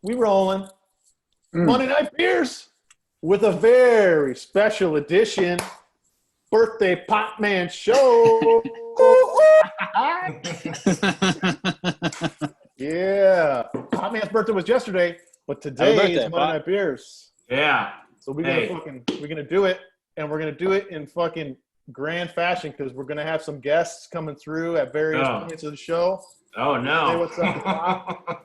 We rolling. Monday Night Beers with a very special edition birthday Pop Man show. Yeah. Pop Man's birthday was yesterday, but today is Monday Night Beers. Yeah. So we're gonna do it, and we're gonna do it in fucking grand fashion because we're gonna have some guests coming through at various points of the show. Oh no! Say what's up to Pop.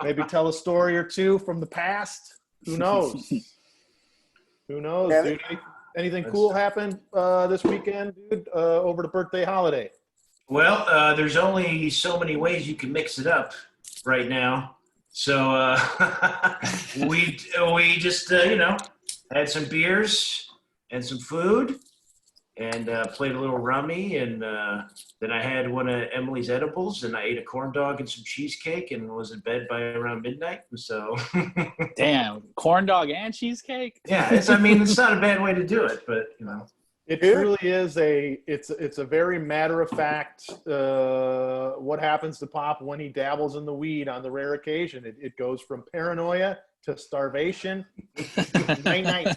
Maybe tell a story or two from the past. Who knows? Who knows, dude? Anything cool happened this weekend, dude? Over the birthday holiday? Well, there's only so many ways you can mix it up right now. So we just had some beers and some food and played a little rummy, and then I had one of Emily's edibles, and I ate a corn dog and some cheesecake and was in bed by around midnight. So damn, corn dog and cheesecake? Yeah, it's not a bad way to do it, but it truly is it's a very matter of fact what happens to Pop when he dabbles in the weed on the rare occasion. It goes from paranoia to starvation. Night.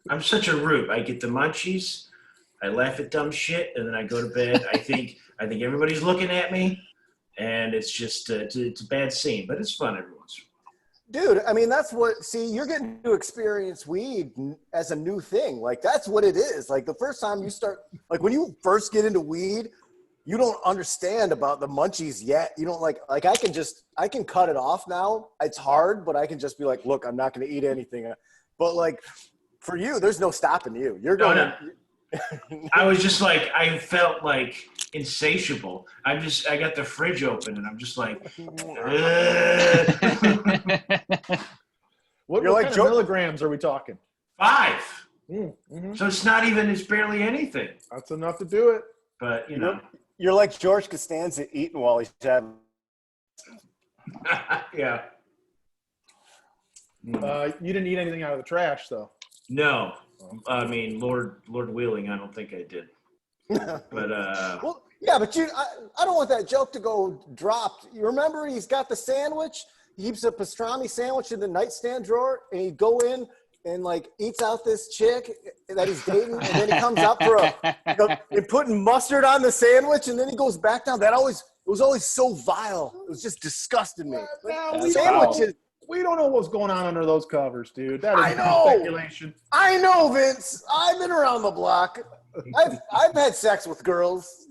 I'm such a rube. I get the munchies, I laugh at dumb shit, and then I go to bed. I think everybody's looking at me, and it's just it's a bad scene, but it's fun every once in a while. Dude, that's you're getting to experience weed as a new thing. Like, that's what it is. Like, the first time you start, like, when you first get into weed, you don't understand about the munchies yet. You don't like I can cut it off now. It's hard, but I can just be like, look, I'm not going to eat anything. But, like, for you, there's no stopping you. You're going to I was just like, I felt like insatiable. I got the fridge open and I'm just like, what kind of milligrams are we talking? 5. Mm-hmm. So it's barely anything. That's enough to do it. But you're like George Costanza eating while he's having. Yeah. You didn't eat anything out of the trash, though. No. Lord Wheeling, I don't think I did. But well, yeah, but I don't want that joke to go dropped. You remember he's got the sandwich? He keeps a pastrami sandwich in the nightstand drawer, and he'd go in and like eats out this chick that he's dating, and then he comes up for and putting mustard on the sandwich, and then he goes back down. It was always so vile. It was just disgusting me. Sandwiches. We don't know what's going on under those covers, dude. That is speculation. I know, Vince. I've been around the block. I've had sex with girls.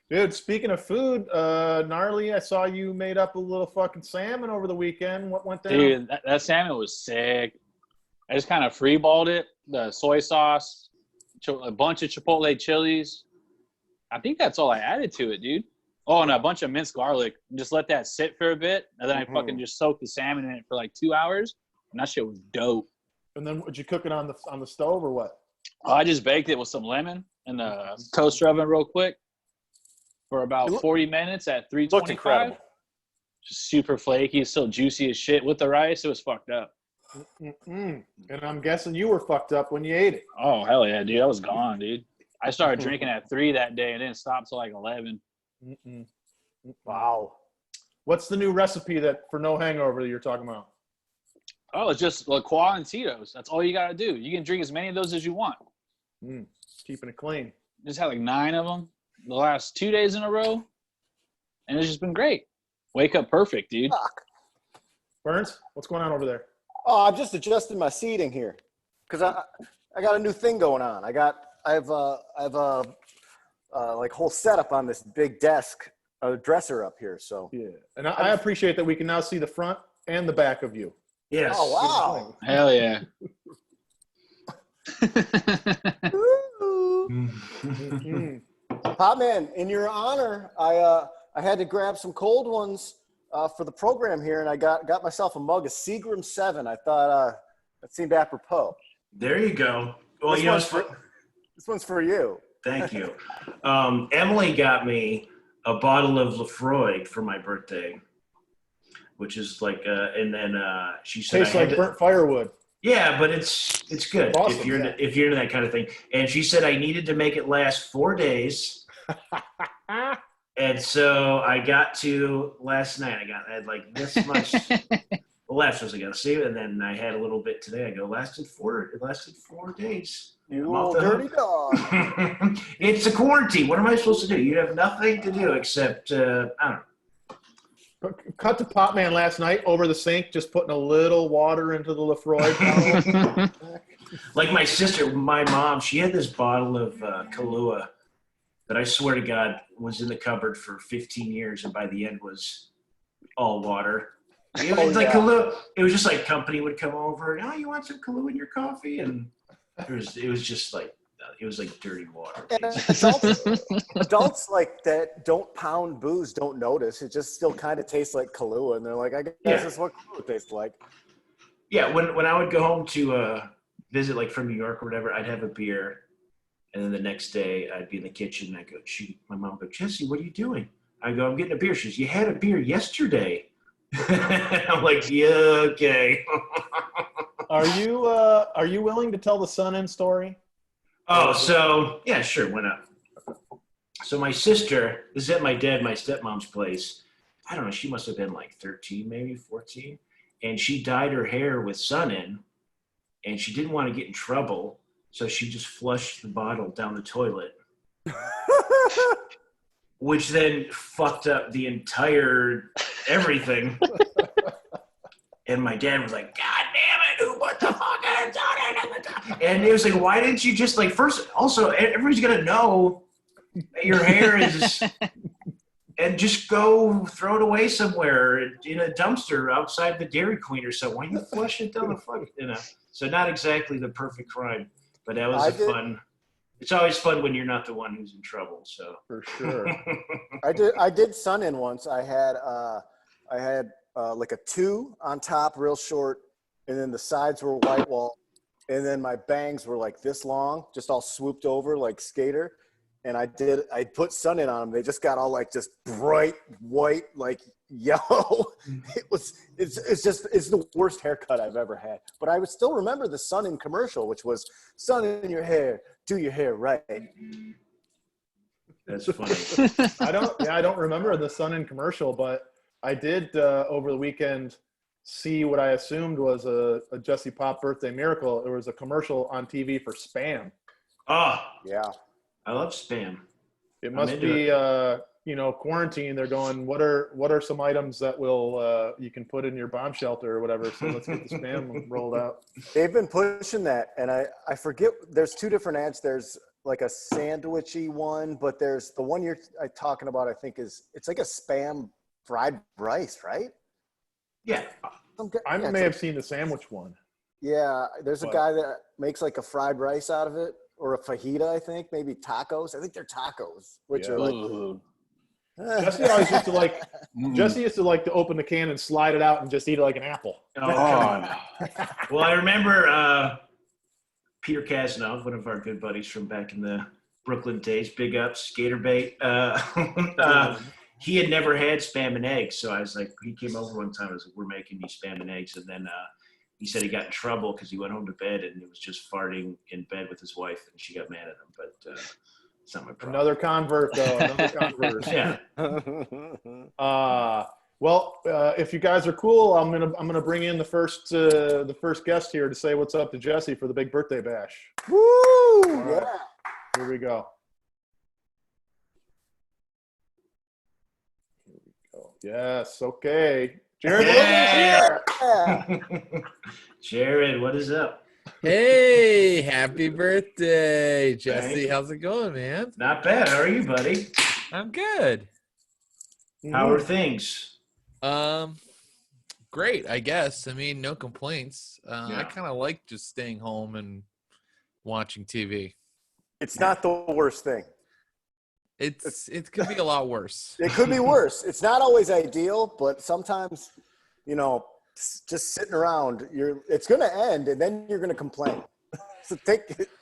Dude, speaking of food, Gnarly, I saw you made up a little fucking salmon over the weekend. What went down? Dude, that salmon was sick. I just kind of freeballed it. The soy sauce, a bunch of chipotle chilies. I think that's all I added to it, dude. Oh, and a bunch of minced garlic. Just let that sit for a bit, and then I fucking just soaked the salmon in it for like 2 hours, and that shit was dope. And then would you cook it on the stove or what? I just baked it with some lemon in the toaster oven real quick for about 40 minutes at 325. Looked incredible. Just super flaky, still juicy as shit. With the rice, it was fucked up. And I'm guessing you were fucked up when you ate it. Oh, hell yeah, dude. I was gone, dude. I started drinking at 3 that day and didn't stop till like 11. Wow. What's the new recipe for no hangover that you're talking about? Oh, it's just La Croix and Tito's. That's all you got to do. You can drink as many of those as you want. Keeping it clean. Just had like 9 of them the last 2 days in a row, and it's just been great. Wake up perfect, dude. Fuck. Burns, what's going on over there? Oh, I'm just adjusting my seating here because I got a new thing going on. I have a like whole setup on this big desk, a dresser up here. So yeah, and I appreciate that we can now see the front and the back of you. Yes. Oh wow! Hell yeah! Pop Man, in your honor, I had to grab some cold ones for the program here, and I got myself a mug of Seagram 7. I thought that seemed apropos. There you go. Well, this one's for you. Thank you. Emily got me a bottle of Lafroy for my birthday, which is like, and then she said, tastes like burnt firewood. Yeah, but it's good awesome, if you're into that kind of thing. And she said I needed to make it last 4 days, And so I got to last night. I had like this much. Well, last was I got to see it, and then I had a little bit today. I go it lasted 4 days. You I'm off little the dirty dog. hook. It's a quarantine. What am I supposed to do? You have nothing to do except I don't know. Cut to Pop Man last night over the sink, just putting a little water into the Lefroy bottle. Like my sister, my mom, she had this bottle of Kahlua that I swear to God was in the cupboard for 15 years, and by the end was all water. It was like Kahlua. It was just like company would come over and, oh, you want some Kahlua in your coffee? And it was just like, it was like dirty water. And adults like that don't pound booze don't notice. It just still kind of tastes like Kahlua, and they're like, I guess this is what Kahlua tastes like. Yeah, when I would go home to visit, like from New York or whatever, I'd have a beer, and then the next day I'd be in the kitchen and I go, my mom would go, Jesse, what are you doing? I go, I'm getting a beer. She goes, you had a beer yesterday. I'm like, yeah, okay. Are you willing to tell the Sun-In story? Oh, so yeah, sure, why not? So my sister, this is at my stepmom's place. I don't know, she must have been like 13, maybe 14. And she dyed her hair with Sun-In, and she didn't want to get in trouble, so she just flushed the bottle down the toilet. Which then fucked up the entire everything. And my dad was like, God damn it, what the fuck is on it? And it was like, why didn't you just like, first, also, everybody's going to know that your hair is, and just go throw it away somewhere in a dumpster outside the Dairy Queen or so. Why you flush it down the fuck, So not exactly the perfect crime, but that was fun. It's always fun when you're not the one who's in trouble. So For sure. I did Sun-In once. I had like a 2 on top, real short, and then the sides were white wall, and then my bangs were like this long, just all swooped over like skater. And I put Sun-In on them. They just got all like just bright white, like yellow. It's the worst haircut I've ever had. But I would still remember the Sun-In commercial, which was Sun-In your hair, do your hair right. that's funny. I don't remember the Sun-In commercial, but I did over the weekend see what I assumed was a Jesse Popp birthday miracle. It was a commercial on TV for Spam. Oh, Yeah. I love Spam. It must be quarantine. They're going, what are some items that will you can put in your bomb shelter or whatever. So let's get the Spam rolled out. They've been pushing that, and I forget. There's 2 different ads. There's like a sandwichy one, but there's the one you're talking about. I think it's like a Spam fried rice, right? Yeah. I may have seen the sandwich one. Yeah, there's a guy that makes like a fried rice out of it, or a fajita, I think, maybe tacos. I think they're tacos, which are like. Jesse always used to like. Jesse used to like to open the can and slide it out and just eat it like an apple. Oh, well, I remember Peter Casanov, one of our good buddies from back in the Brooklyn days, big ups, Gatorbait. He had never had Spam and eggs, so I was like, he came over one time. I was like, we're making these Spam and eggs, and then he said he got in trouble because he went home to bed and it was just farting in bed with his wife, and she got mad at him. But it's not my problem. Another convert, though. Another convert. Yeah. Well, if you guys are cool, I'm gonna bring in the first guest here to say what's up to Jesse for the big birthday bash. Woo! Right. Yeah. Here we go. Yes. Okay. Jared Yeah. Wilson is here. Jared, what is up? Hey, happy birthday, Jesse. Thanks. How's it going, man? Not bad. How are you, buddy? I'm good. How are things? Great, I guess. I mean, no complaints. I Yeah. kind of like just staying home and watching TV. It's not the worst thing. It could be a lot worse. It could be worse. It's not always ideal, but sometimes, just sitting around, it's going to end, and then you're going to complain. So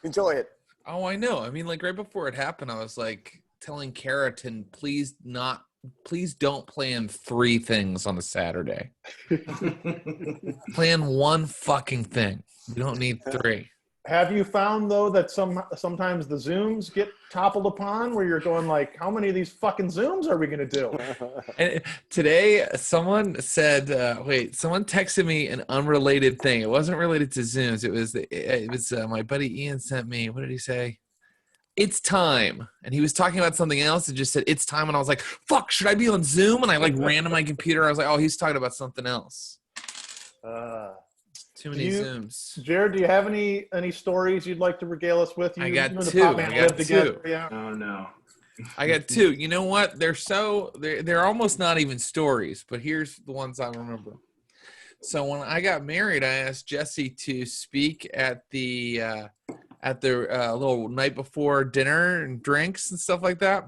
enjoy it. Oh, I know. I mean, like right before it happened, I was like telling Keratin, please don't plan 3 things on a Saturday. Plan 1 fucking thing. You don't need 3. Have you found though that sometimes the Zooms get toppled upon where you're going like, how many of these fucking Zooms are we gonna do? And today, someone said, someone texted me an unrelated thing. It wasn't related to Zooms. It was my buddy Ian sent me. What did he say? It's time. And he was talking about something else and just said, it's time. And I was like, fuck, should I be on Zoom? And I like ran to my computer. I was like, oh, he's talking about something else. Too many Zooms. Jared, do you have any stories you'd like to regale us with? I got you and the two. Popp Man I got live together, two. yeah? Oh no. I got two. You know what? They're almost not even stories, but here's the ones I remember. So when I got married, I asked Jesse to speak at the little night before dinner and drinks and stuff like that.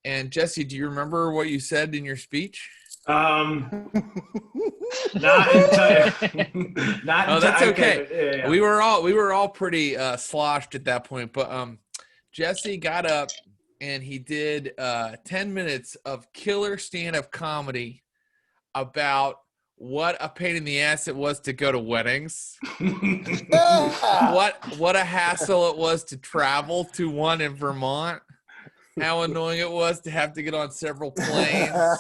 And Jesse, do you remember what you said in your speech? Not entirely. Oh, that's okay. Yeah. We were all pretty sloshed at that point, but Jesse got up and he did 10 minutes of killer stand-up comedy about what a pain in the ass it was to go to weddings. What a hassle it was to travel to one in Vermont. How annoying it was to have to get on several planes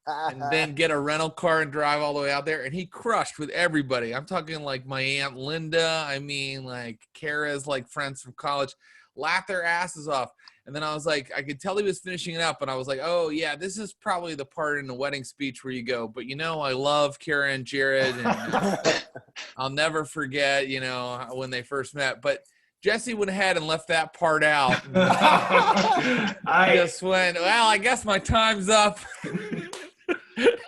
and then get a rental car and drive all the way out there. And he crushed with everybody. I'm talking like my Aunt Linda. I mean, like Kara's like friends from college, laughed their asses off. And then I was like, I could tell he was finishing it up. And I was like, oh, yeah, this is probably the part in the wedding speech where you go, but, you know, I love Kara and Jared. And I'll never forget, you know, when they first met. But Jesse went ahead and left that part out. I just went, well, I guess my time's up.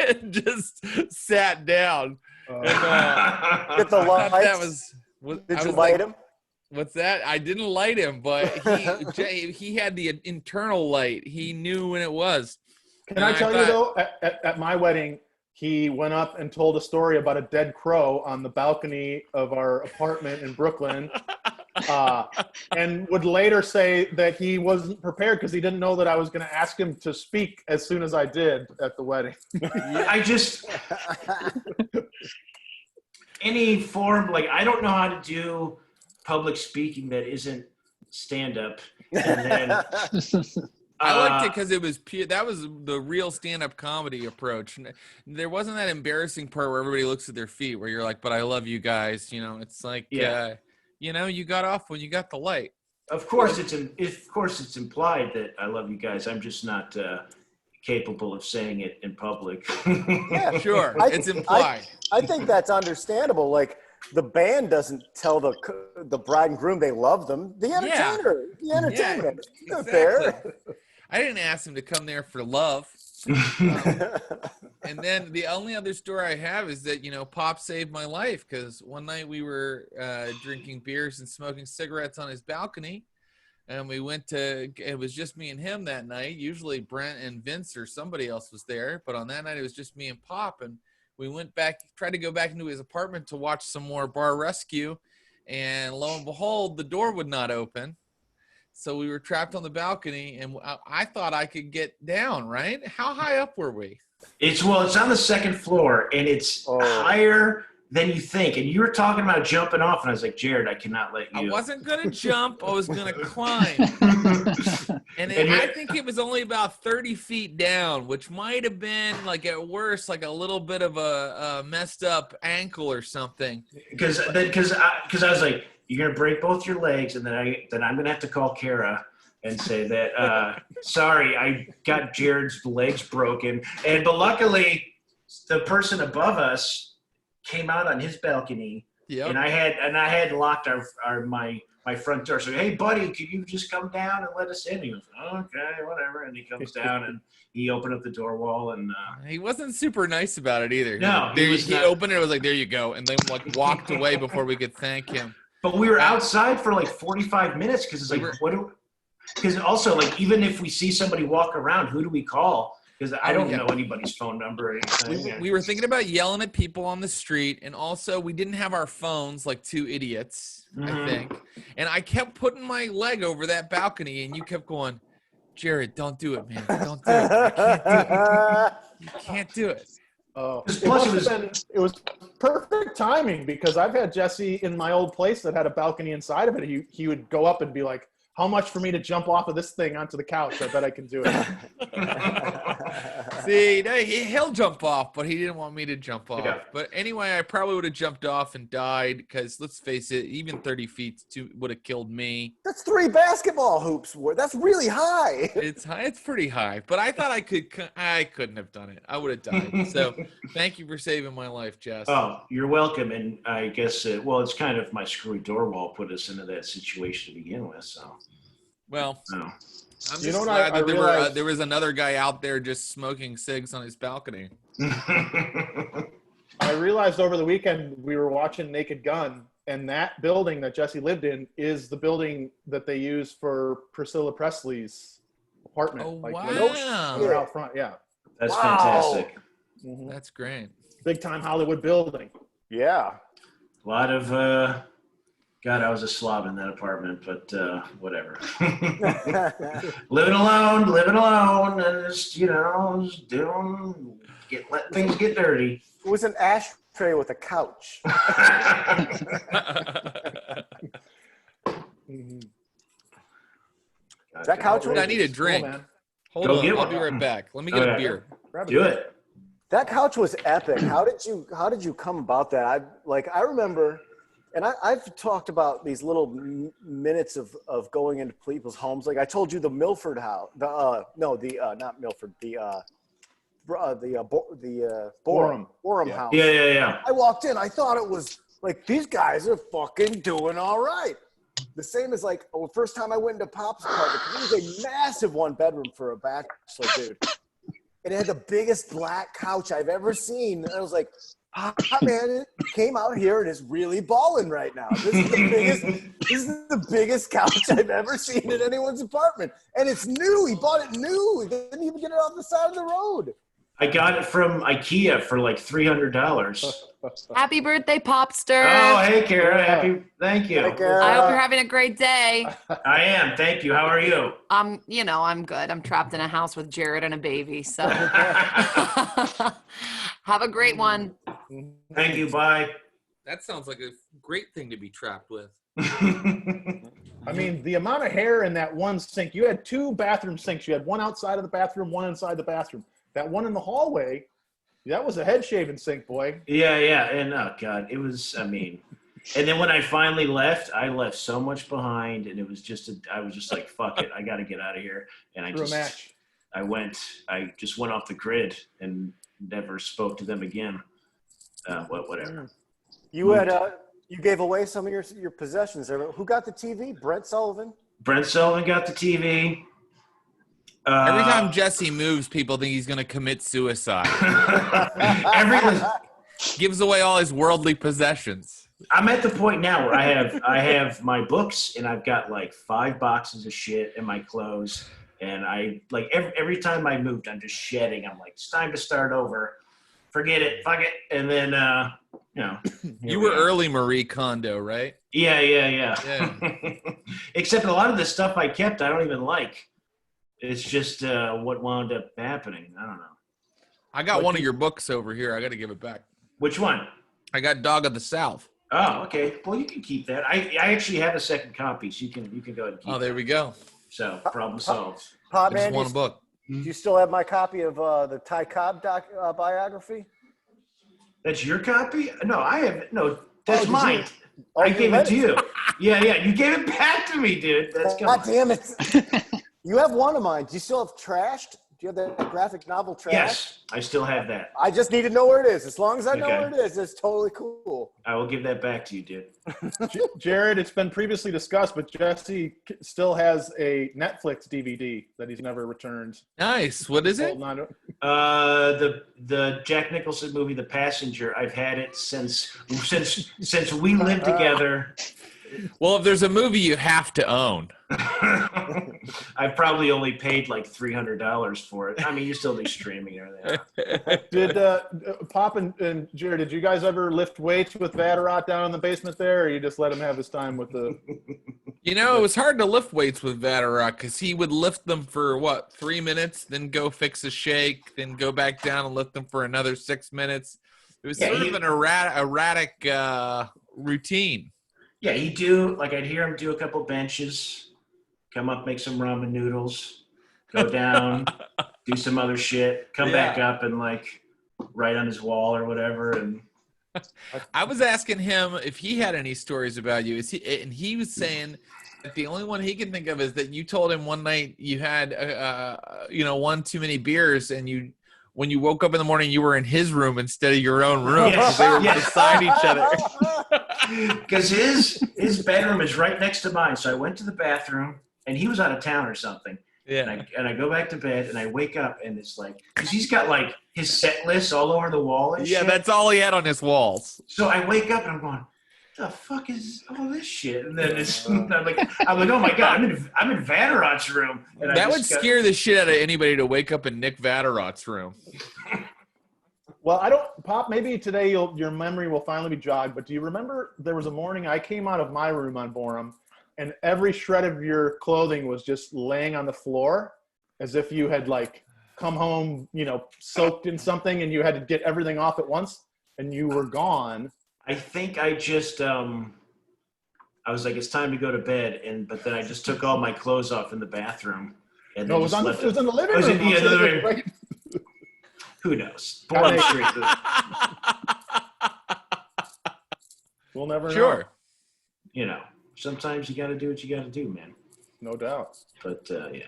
And just sat down. Get the lights. That was, Did you light him? What's that? I didn't light him, but he had the internal light. He knew when it was. Can I tell you though, at my wedding, he went up and told a story about a dead crow on the balcony of our apartment in Brooklyn, and would later say that he wasn't prepared because he didn't know that I was going to ask him to speak as soon as I did at the wedding. I just any form, like, I don't know how to do public speaking that isn't stand-up. And then I liked it because it was pure. That was the real stand-up comedy approach. There wasn't that embarrassing part where everybody looks at their feet, where you're like, "But I love you guys." You know, it's like, you know, you got off when you got the light. Of course, it's implied that I love you guys. I'm just not capable of saying it in public. Yeah, sure, it's implied. I think that's understandable. Like, the band doesn't tell the bride and groom they love them. The entertainer, the entertainment. Yeah, Exactly. Fair. I didn't ask him to come there for love. And then the only other story I have is that, you know, Popp saved my life because one night we were drinking beers and smoking cigarettes on his balcony. And we went to, it was just me and him that night. Usually Brent and Vince or somebody else was there. But on that night, it was just me and Popp. And we went back, tried to go back into his apartment to watch some more Bar Rescue. And lo and behold, the door would not open. So we were trapped on the balcony, and I thought I could get down, right? How high up were we? It's on the second floor, and it's higher than you think. And you were talking about jumping off, and I was like, Jared, I cannot let you. I wasn't going to jump. I was going to climb. And I think it was only about 30 feet down, which might have been, like, at worst, like a little bit of a messed up ankle or something. Because I was like, you're going to break both your legs, and then I'm going to have to call Kara and say that, sorry, I got Jared's legs broken. But luckily, the person above us came out on his balcony, and I had locked my front door. So, hey, buddy, could you just come down and let us in? He goes, okay, whatever. And he comes down and he opened up the door wall, and he wasn't super nice about it either. No, he opened it. Was like, there you go, and then like walked away before we could thank him. But we were outside for like 45 minutes because it's like, because also, like, even if we see somebody walk around, who do we call? Because I don't know anybody's phone number or anything. We were thinking about yelling at people on the street, and also we didn't have our phones like two idiots, I think. And I kept putting my leg over that balcony, and you kept going, Jared, don't do it, man. Don't do it. You can't do it. You can't do it. Oh, Plus it was perfect timing because I've had Jesse in my old place that had a balcony inside of it. He would go up and be like, "How much for me to jump off of this thing onto the couch? I bet I can do it." See, no, he'll jump off, but he didn't want me to jump off. Yeah. But anyway, I probably would have jumped off and died because let's face it, even 30 feet would have killed me. That's 3 basketball hoops. That's really high. It's high. It's pretty high, but I thought I couldn't have done it. I would have died. So thank you for saving my life, Jess. Oh, you're welcome. And I guess, it's kind of my screwy door wall put us into that situation to begin with. So, Well, no. I'm You just know what glad I that realized- there was another guy out there just smoking cigs on his balcony. I realized over the weekend we were watching Naked Gun, and that building that Jesse lived in is the building that they use for Priscilla Presley's apartment. Oh, like, wow. they're out front, yeah. That's Wow. fantastic. Mhm. That's great. Big time Hollywood building. Yeah. A lot of, God, I was a slob in that apartment, but whatever. living alone, and just, let things get dirty. It was an ashtray with a couch. Mhm. That couch Dude, I need a drink. Cool, man. Hold Go on, get I'll one. be right back. Let me get Okay. a beer. Grab a Do drink. it. That couch was epic. How did you come about that? I remember, and I've talked about these little minutes of going into people's homes. Like I told you, the Milford house. Not Milford. The Borum Yeah. house. Yeah. I walked in. I thought it was like these guys are fucking doing all right. The same as first time I went into Popp's apartment. It was a massive 1-bedroom for a bachelor dude. And it had the biggest black couch I've ever seen. And I was like, man, it came out here and is really balling right now. This is the biggest couch I've ever seen in anyone's apartment. And it's new. He bought it new. He didn't even get it off the side of the road. I got it from IKEA for like $300. Happy birthday, Popster. Oh, hey, Kara. Thank you. Hey, Kara. I hope you're having a great day. I am. Thank you. How are you? I'm good. I'm trapped in a house with Jared and a baby. So have a great one. Thank you. Bye. That sounds like a great thing to be trapped with. I mean, the amount of hair in that one sink. You had 2 bathroom sinks. You had one outside of the bathroom, one inside the bathroom. That one in the hallway, that was a head shaving sink, boy. Yeah. And oh God, it was, and then when I finally left, I left so much behind, and it was I was just like, fuck it. I got to get out of here. And I just went off the grid and never spoke to them again. Whatever. You gave away some of your possessions there. Who got the TV? Brent Sullivan? Brent Sullivan got the TV. Every time Jesse moves, people think he's going to commit suicide. Gives away all his worldly possessions. I'm at the point now where I have my books, and I've got like 5 boxes of shit in my clothes, and I like every time I moved, I'm just shedding. I'm like, it's time to start over. Forget it, fuck it, and then You were early Marie Kondo, right? Yeah. Except a lot of the stuff I kept, I don't even like. It's just what wound up happening. I don't know. I got one of your books over here. I got to give it back. Which one? I got Dog of the South. Oh, okay. Well, you can keep that. I actually have a second copy, so you can go ahead and keep Oh, there we go. So, problem solved. Pop, I just man, want a book. do you still have my copy of the Ty Cobb biography? That's your copy? No, I have. No, that's did mine. you- I you gave it read to you. Yeah. You gave it back to me, dude. That's God good. damn it. You have one of mine. Do you still have Trashed? Do you have that graphic novel Trashed? Yes, I still have that. I just need to know where it is. As long as I know Okay. where it is, it's totally cool. I will give that back to you, dude. Jared, it's been previously discussed, but Jesse still has a Netflix DVD that he's never returned. Nice. What is it? The Jack Nicholson movie, The Passenger. I've had it since we lived together. Well, if there's a movie you have to own. I've probably only paid like $300 for it. I mean, you still do streaming or that. Did Pop and Jared, did you guys ever lift weights with Vatterott down in the basement there, or you just let him have his time with the? You know, it was hard to lift weights with Vatterrock because he would lift them for, 3 minutes, then go fix a shake, then go back down and lift them for another 6 minutes. It was sort of an erratic routine. Yeah, I'd hear him do a couple benches, come up, make some ramen noodles, go down, do some other shit, come back up and write on his wall or whatever. And I was asking him if he had any stories about you. And he was saying that the only one he can think of is that you told him one night you had, one too many beers, and when you woke up in the morning, you were in his room instead of your own room. Yes, they were beside each other. Because his bedroom is right next to mine. So I went to the bathroom, and he was out of town or something. Yeah. And I go back to bed, and I wake up, and it's because he's got his set list all over the wall and shit. Yeah, that's all he had on his walls. So I wake up, and I'm going, the fuck is all this shit? And then I'm like, oh my God, I'm in Vatterrock's room. And that would scare the shit out of anybody to wake up in Nick Vatterrock's room. Well, Pop, maybe today your memory will finally be jogged, but do you remember there was a morning I came out of my room on Borum, and every shred of your clothing was just laying on the floor as if you had come home, soaked in something, and you had to get everything off at once, and you were gone. I think I just I was like, it's time to go to bed, but then I just took all my clothes off in the bathroom. And No, it was in the living room. Yeah, the living room. Who knows? Boring street. We'll never know. Sure. Sometimes you got to do what you got to do, man. No doubt. But yeah.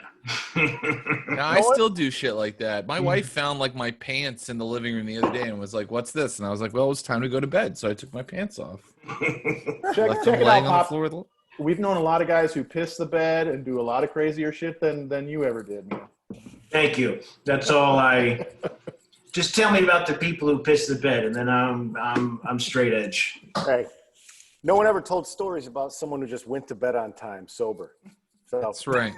No, I still do shit like that. My wife found my pants in the living room the other day and was like, "What's this?" And I was like, "Well, it's time to go to bed." So I took my pants off. Check Left them it out, laying on the Pop. floor. We've known a lot of guys who piss the bed and do a lot of crazier shit than you ever did, man. Thank you. That's all I. Just tell me about the people who piss the bed, and then I'm straight edge. Hey, no one ever told stories about someone who just went to bed on time, sober. So. That's right.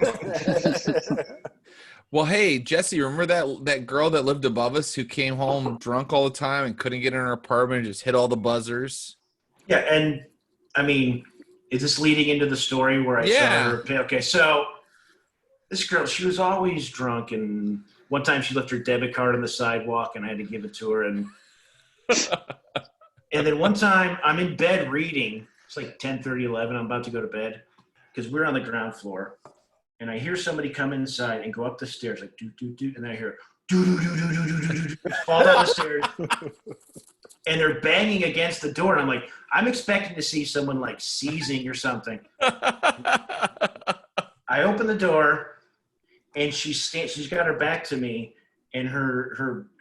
Well, hey, Jesse, remember that girl that lived above us who came home drunk all the time and couldn't get in her apartment and just hit all the buzzers? Yeah, and I mean, is this leading into the story where I saw her? Okay, so this girl, she was always drunk, and one time she left her debit card on the sidewalk, and I had to give it to her. And then one time I'm in bed reading. It's 10:30, 11. I'm about to go to bed because we're on the ground floor. And I hear somebody come inside and go up the stairs do, do, do. And then I hear do, do, do, do, do, do, do, do, fall down the stairs. And they're banging against the door. And I'm like, I'm expecting to see someone seizing or something. I open the door. And she's got her back to me, and her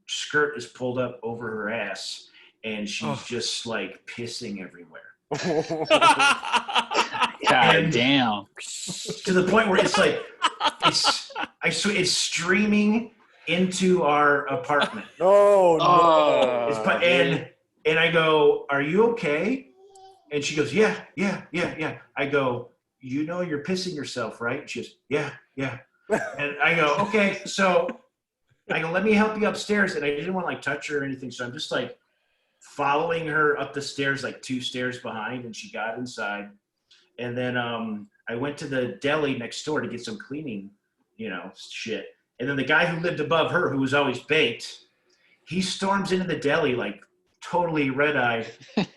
skirt is pulled up over her ass, and she's just pissing everywhere. God damn! To the point where it's streaming into our apartment. No. And I go, "Are you okay?" And she goes, "Yeah." I go, "You're pissing yourself, right?" And she goes, "Yeah." And I go, okay, so I go, let me help you upstairs. And I didn't want to touch her or anything. So I'm just following her up the stairs, 2 stairs behind. And she got inside. And then I went to the deli next door to get some cleaning, shit. And then the guy who lived above her, who was always baked, he storms into the deli totally red-eyed. And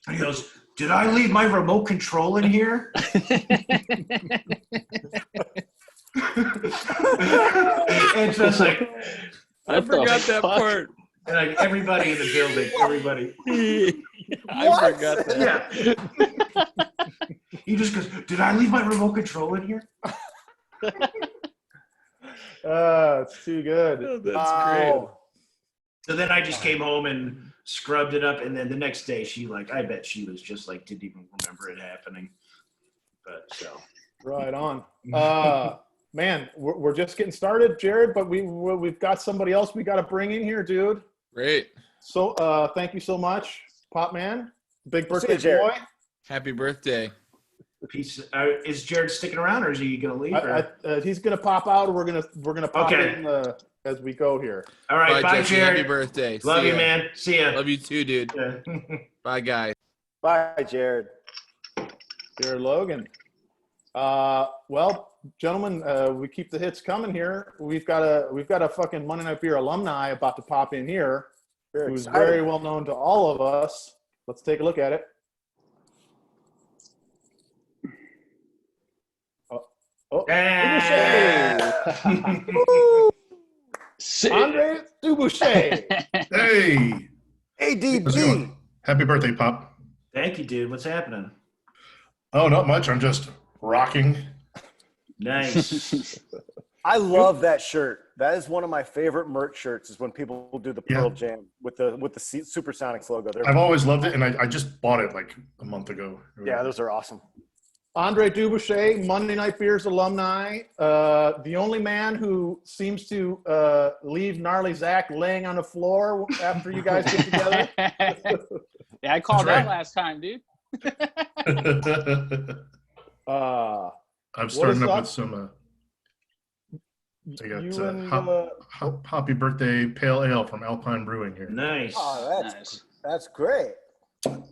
he goes, "Did I leave my remote control in here?" And just I forgot that part. And everybody in the building, everybody. I forgot that. Yeah. He just goes, "Did I leave my remote control in here?" It's too good. Oh, that's great. So then I just came home and scrubbed it up, and then the next day she I bet she was just didn't even remember it happening. But so Right on. Man, we're just getting started, Jared, but we've got somebody else we got to bring in here, dude. Great. So thank you so much, Pop Man. Big birthday Jared. boy. Happy birthday. Peace. Is Jared sticking around, or is he gonna leave? He's gonna pop out, or we're gonna pop Okay. in as we go here. All right, bye, Jesse. Jared. Happy birthday. Love See you, ya. man. See ya. Love you too, dude. Yeah. Bye, guys. Bye, Jared. Jared Logan. Well, gentlemen, we keep the hits coming here. We've got a fucking Monday Night Beer alumni about to pop in here, who's very well known to all of us. Let's take a look at it. Andre Dubuchet. Hey, how's it ADB. going? Happy birthday, Pop. Thank you, dude. What's happening? Oh, not much. I'm just rocking. Nice. I love that shirt. That is one of my favorite merch shirts. Is when people do the Pearl Jam with the Supersonics logo. I've always loved it, and I just bought it like a month ago. Yeah, those are awesome. Andre Dubuchet, Monday Night Beers alumni, the only man who seems to leave Gnarly Zach laying on the floor after you guys get together. Yeah, I called That's that right. last time, dude. I'm starting What up is with some. I got You and, Happy Birthday Pale Ale from Alpine Brewing here. Nice. Oh, Nice. that's great. do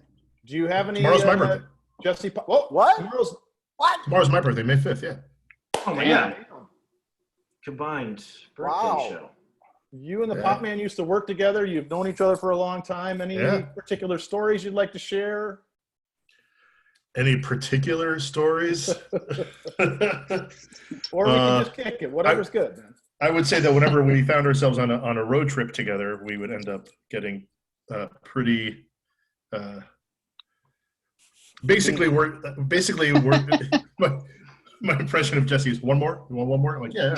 you have any? Tomorrow's my birthday. Jesse, whoa, What? Tomorrow's my birthday, May 5th. Yeah. Oh my Damn. God. Combined birthday Wow. show. You and the Yeah. Pop Man used to work together. You've known each other for a long time. Any Yeah. particular stories you'd like to share? Any particular stories? Or we can just kick it. Whatever's good, man. I would say that whenever we found ourselves on a road trip together, we would end up getting pretty. Basically, we're my impression of Jesse is one more. You want one more? I'm like, yeah.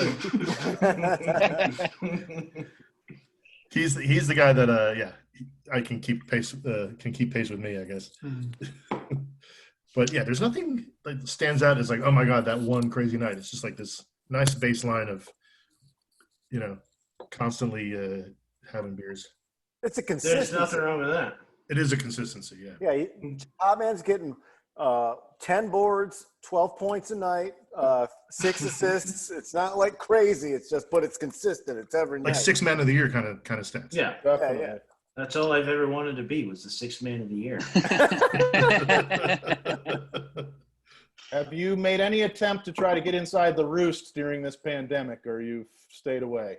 He's the guy that I can keep pace with me, I guess. But yeah, there's nothing that stands out as like, oh my God, that one crazy night. It's just like this nice baseline of, constantly having beers. It's a There's consistency. nothing wrong with that. It is a consistency, yeah. Yeah, Hot Man's getting 10 boards, 12 points a night, 6 assists. It's not like crazy. It's just, but it's consistent. It's every Like night. 6 man of the year kind of stats. Yeah. Definitely. yeah. That's all I've ever wanted to be was the sixth man of the year. Have you made any attempt to try to get inside the Roost during this pandemic, or you've stayed away?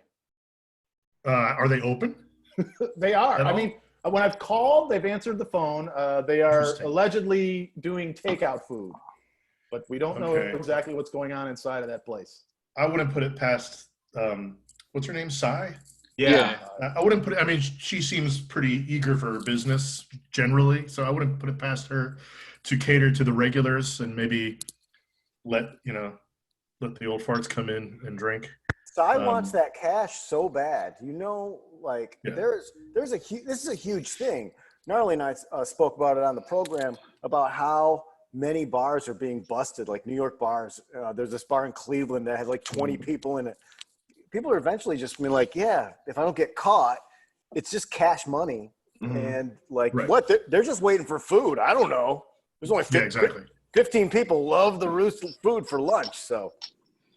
Are they open? They are. At I all? mean, when I've called, they've answered the phone. They are Interesting. allegedly doing takeout food, but we don't know Okay. exactly what's going on inside of that place. I wouldn't put it past, what's her name? Sai? Yeah. I wouldn't put it, I mean, she seems pretty eager for her business generally, so I wouldn't put it past her to cater to the regulars and maybe let the old farts come in and drink. Sai wants that cash so bad. Like Yeah. this is a huge thing. Gnarly and I spoke about it on the program about how many bars are being busted, like New York bars. There's this bar in Cleveland that has like 20 people in it. People are eventually just being like, yeah, if I don't get caught, it's just cash money. And like, Right. what? They're just waiting for food. I don't know. There's only Yeah, exactly. 15 people love the Roost food for lunch. So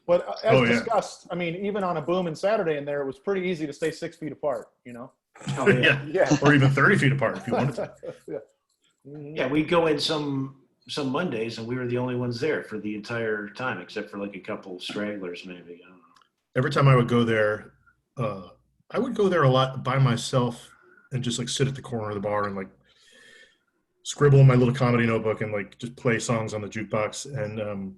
But as Oh, yeah. discussed, I mean, even on a boom and Saturday in there, it was pretty easy to stay 6 feet apart, Oh, yeah. yeah. Or even 30 feet apart if you wanted to. Yeah, we'd go in some Mondays, and we were the only ones there for the entire time, except for like a couple stragglers, maybe. I don't know. Every time I would go there, I would go there a lot by myself and just like sit at the corner of the bar and like scribble in my little comedy notebook and like just play songs on the jukebox. And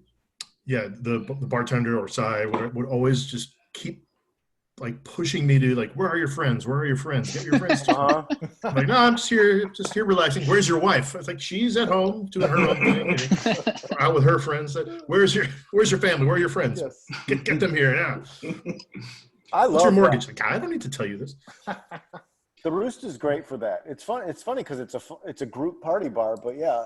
the bartender or Sai would always just keep like pushing me to like, where are your friends? Where are your friends? Get your friends. Uh-huh. I'm like, no, I'm just here relaxing. Where's your wife? I was like, she's at home doing her own thing, out with her friends. Where's your family? Where are your friends? Yes. Get them here now. I What's love your that. mortgage? Like, I don't need to tell you this. The Roost is great for that. It's fun. It's funny because it's a group party bar. But yeah,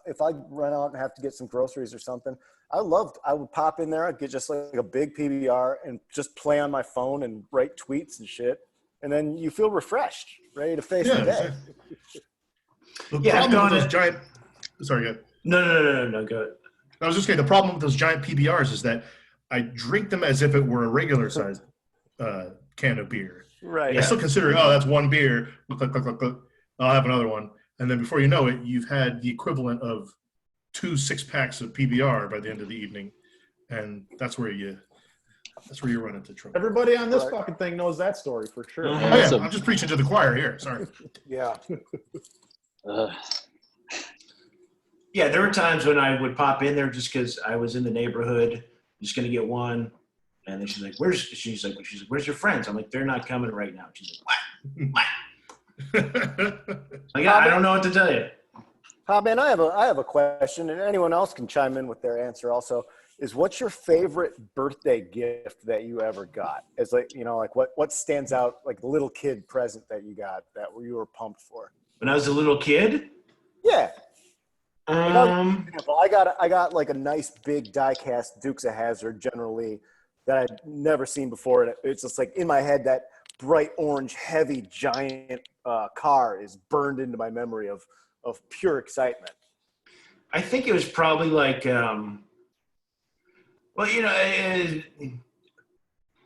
if I run out and have to get some groceries or something, I would pop in there. I'd get just like a big PBR and just play on my phone and write tweets and shit. And then you feel refreshed, ready to face the day. Exactly. The Yeah, I've problem gone with those to- giant. Sorry, go ahead. No, go ahead. I was just saying the problem with those giant PBRs is that I drink them as if it were a regular size can of beer. Right. I Yeah. still consider, that's one beer. Look, I'll have another one. And then before you know it, you've had the equivalent of 2 6-packs of PBR by the end of the evening, and that's where you run into trouble. Everybody on this Right. fucking thing knows that story for sure. Mhm. Oh, yeah, I'm just preaching to the choir here. Sorry. Yeah. Yeah, there were times when I would pop in there just because I was in the neighborhood, just gonna get one, and then she's like, "Where's your friends?" I'm like, "They're not coming right now." She's like, "What?" Like, I don't know what to tell you. Man, I have a question, and anyone else can chime in with their answer also. Is what's your favorite birthday gift that you ever got? It's like, like what stands out, like the little kid present that you got that you were pumped for? When I was a little kid, Yeah. um, I got like a nice big die-cast Dukes of Hazzard generally that I'd never seen before. And it's just like in my head, that bright orange, heavy, giant car is burned into my memory of pure excitement. I think it was probably like,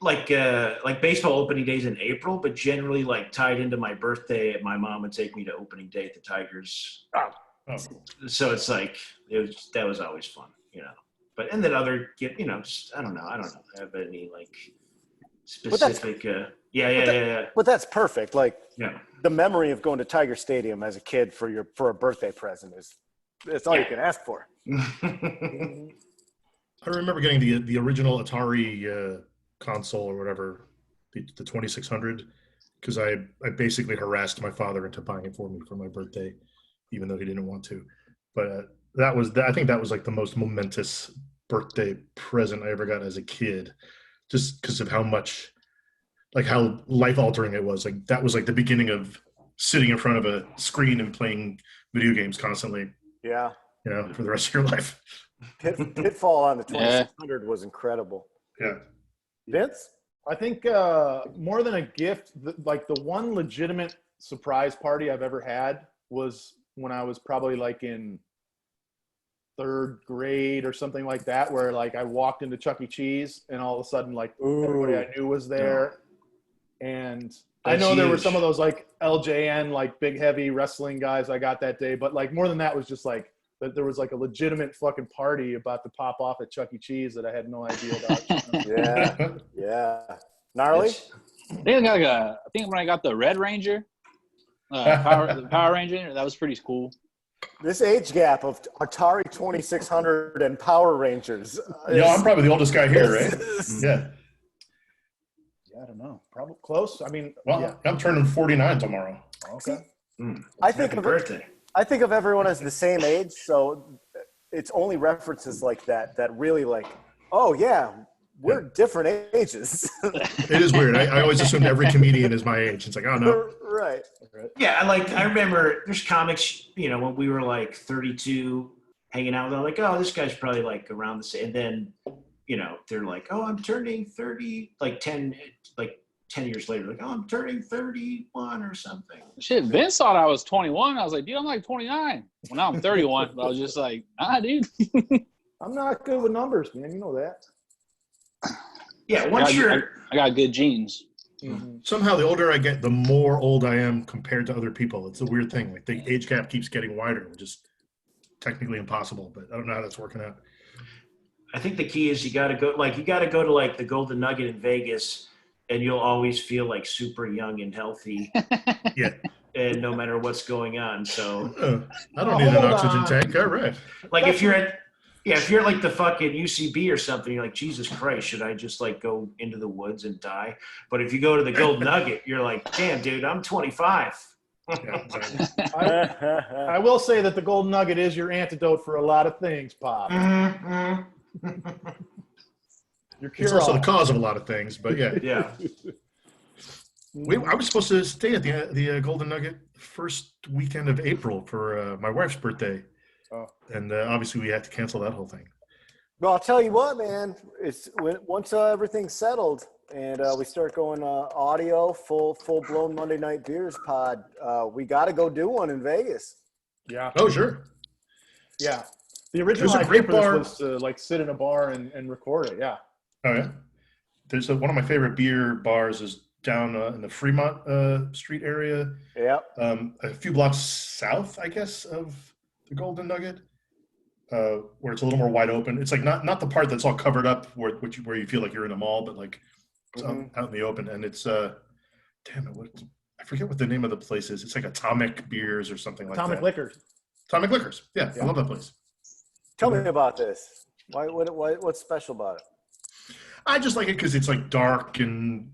like baseball opening days in April, but generally like tied into my birthday. My mom would take me to opening day at the Tigers. Oh. So it's like that was always fun, But and then other gift, just I don't know. I don't have any like specific. Yeah. But that's perfect. Like Yeah. the memory of going to Tiger Stadium as a kid for a birthday present it's all you can ask for. I remember getting the original Atari console or whatever, the 2600, because I basically harassed my father into buying it for me for my birthday, even though he didn't want to. But I think that was like the most momentous birthday present I ever got as a kid, just because of how life altering it was. Like that was like the beginning of sitting in front of a screen and playing video games constantly. Yeah. For the rest of your life. Pitfall on the 2600 was incredible. Yeah. Vince? I think more than a gift, like the one legitimate surprise party I've ever had was when I was probably like in 3rd grade or something like that, where like I walked into Chuck E. Cheese and all of a sudden like everybody I knew was there. And I know there were some of those like LJN, like big heavy wrestling guys I got that day, but like more than that was just like that there was like a legitimate fucking party about to pop off at Chuck E. Cheese that I had no idea about. Yeah. Gnarly? I think when I got the Red Ranger, the Power Ranger, that was pretty cool. This age gap of Atari 2600 and Power Rangers. I'm probably the oldest guy here, right? Yeah. Yeah, I don't know. Probably close. I mean, I'm turning 49 tomorrow. Okay. I think of everyone as the same age, so it's only references like that really like, oh yeah, we're different ages. It is weird. I always assumed every comedian is my age. It's like, oh no. Right. Yeah, I remember there's comics, when we were like 32 hanging out with them, like, oh, this guy's probably like around the same. And then, they're like, oh, I'm turning 30, like 10 years later, like, oh, I'm turning 31 or something. Shit, Vince thought I was 21. I was like, dude, I'm like 29. Well, now I'm 31. But I was just like, dude. I'm not good with numbers, man. You know that. Yeah, I got good genes. Mm-hmm. Somehow the older I get, the more old I am compared to other people. It's a weird thing. Like the age gap keeps getting wider, which is technically impossible, but I don't know how that's working out. I think the key is you got to go to like the Golden Nugget in Vegas, and you'll always feel like super young and healthy. Yeah. And no matter what's going on. So I don't need an oxygen tank. All right. Like if you're at like the fucking UCB or something, you're like, Jesus Christ, should I just like go into the woods and die? But if you go to the Golden Nugget, you're like, damn, dude, I'm 25. Yeah, exactly. I will say that the Golden Nugget is your antidote for a lot of things, Pop. Mm-hmm. Your It's also the cause of a lot of things, but yeah. Yeah. I was supposed to stay at the Golden Nugget first weekend of April for my wife's birthday. Oh. And obviously we had to cancel that whole thing. Well, I'll tell you what, man. Once everything's settled and we start going audio, full-blown Monday Night Beers pod, we got to go do one in Vegas. Yeah. Oh, sure. Yeah. The original There's a idea great for this bar. was to like sit in a bar and record it. Yeah. Oh, yeah. There's one of my favorite beer bars is down in the Fremont Street area. Yeah. A few blocks south, I guess, of the Golden Nugget. where it's a little more wide open. It's like not the part that's all covered up where you feel like you're in a mall, but like it's out in the open. And it's damn it, I forget what the name of the place is. It's like Atomic Beers or something like that. Atomic Liquors. Atomic Liquors. Yeah, I love that place. Tell me about this. What's special about it? I just like it because it's like dark and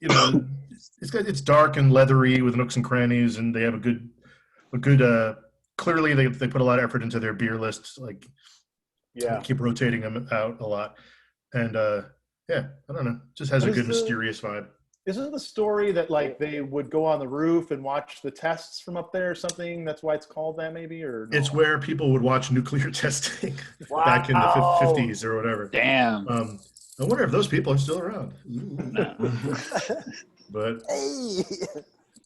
it's dark and leathery with nooks and crannies, and they have a good clearly they put a lot of effort into their beer lists. Like, Yeah, keep rotating them out a lot, and yeah, I don't know, just has a good mysterious vibe. Isn't the story that like they would go on the roof and watch the tests from up there or something? That's why it's called that, maybe? Or no? It's where people would watch nuclear testing back in the 50s or whatever. Damn. I wonder if those people are still around. But hey,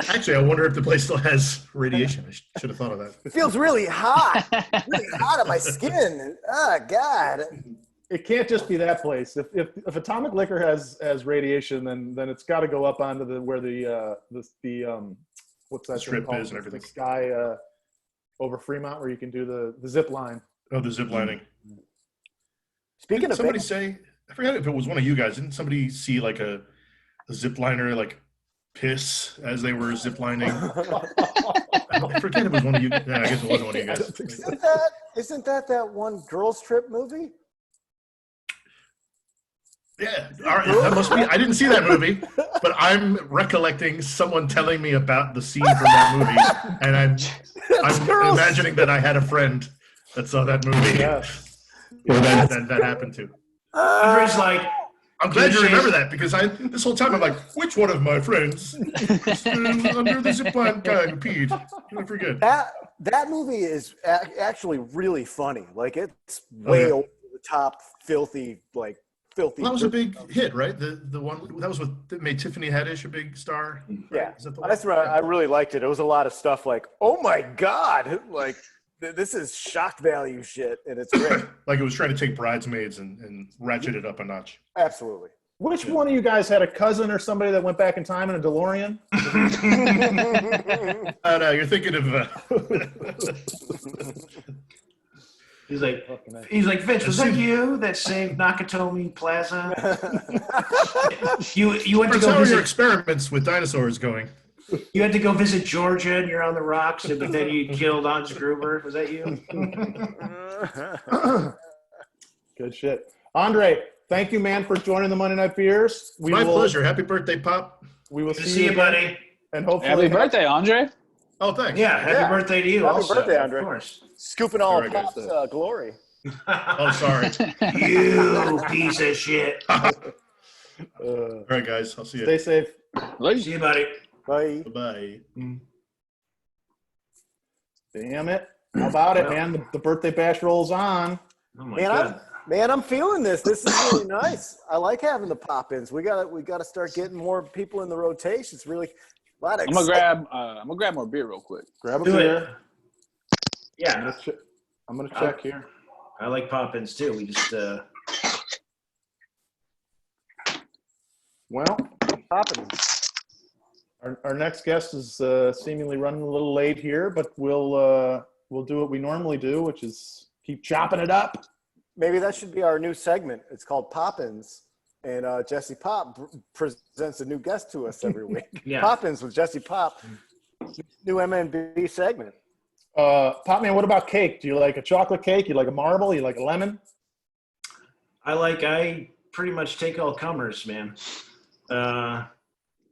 actually, I wonder if the place still has radiation. I should have thought of that. it feels really hot on my skin. Oh God. It can't just be that place. If Atomic Liquor has radiation, then it's got to go up onto where the what's that Strip called? is and everything. The sky over Fremont, where you can do the zip line. Oh, the zip lining. Speaking Didn't of somebody say, I forgot if it was one of you guys, didn't somebody see like a zip liner like piss as they were zip lining? I forget if it was one of you. Yeah, I guess it wasn't one of you guys. isn't that one girls trip movie? Yeah, all right, that must be. I didn't see that movie, but I'm recollecting someone telling me about the scene from that movie, and I'm imagining that I had a friend that saw that movie. Yeah. That happened to. Andre's like, I'm glad you remember that because this whole time I'm like, which one of my friends is under the zipline guy who peed? I forget. That movie is actually really funny. Like it's way over the top, filthy. Well, that was a big hit, right? The one that was that made Tiffany Haddish a big star. Right? Yeah, Is that the that's one? right. I really liked it. It was a lot of stuff like, oh my God, like this is shock value shit, and it's great. Like it was trying to take Bridesmaids and ratchet it up a notch. Absolutely. Which one of you guys had a cousin or somebody that went back in time in a DeLorean? Oh no, you're thinking of. He's like, Vince, was that you that saved Nakatomi Plaza? you went to How go are your visit. experiments with dinosaurs going? You had to go visit Georgia, and you're on the rocks, but then you killed Hans Gruber. Was that you? Good shit. Andre, thank you, man, for joining the Monday Night Beers. My pleasure. Happy birthday, Pop. We will Good to see you, again, buddy. and hopefully Happy birthday, Andre. Oh, thanks. Yeah, happy birthday to you. Happy also, birthday, Andre. Of course. Scooping all Very of good. Pop's glory. Oh, sorry. You piece of shit. All right, guys. I'll see you. Stay safe. See you, buddy. Bye. Bye. Damn it. How about it, man? The birthday bash rolls on. Oh my God. I'm feeling this. This is really nice. I like having the pop-ins. We gotta start getting more people in the rotation. It's really a lot of. I'm gonna grab more beer real quick. Grab a Do beer. it. Yeah, I'm gonna check here. I like Poppins too. We just Well, pop-ins. our next guest is seemingly running a little late here, but we'll do what we normally do, which is keep chopping it up. Maybe that should be our new segment. It's called Pop-ins, and Jesse Pop presents a new guest to us every week. Yeah. Pop-ins with Jesse Pop, new MNB segment. Pop man, what about cake? Do you like a chocolate cake? You like a marble? You like a lemon? I pretty much take all comers, man.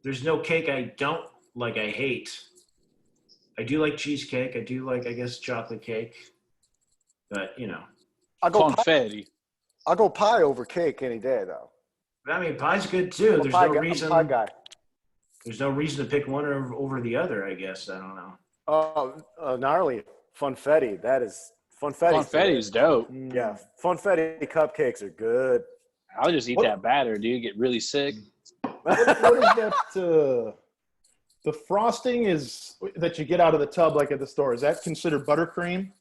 There's no cake I don't like. I hate. I do like cheesecake. I do like, I guess, chocolate cake. But I'll Confetti. go pie over cake any day, though. I mean, pie's good too. There's I'm no a reason. pie guy. There's no reason to pick one over the other. I guess I don't know. Oh, gnarly funfetti. That is funfetti. Confetti is dope. Yeah, funfetti cupcakes are good. I'll just eat that batter, dude. Get really sick. What is that? The frosting is that you get out of the tub like at the store. Is that considered buttercream?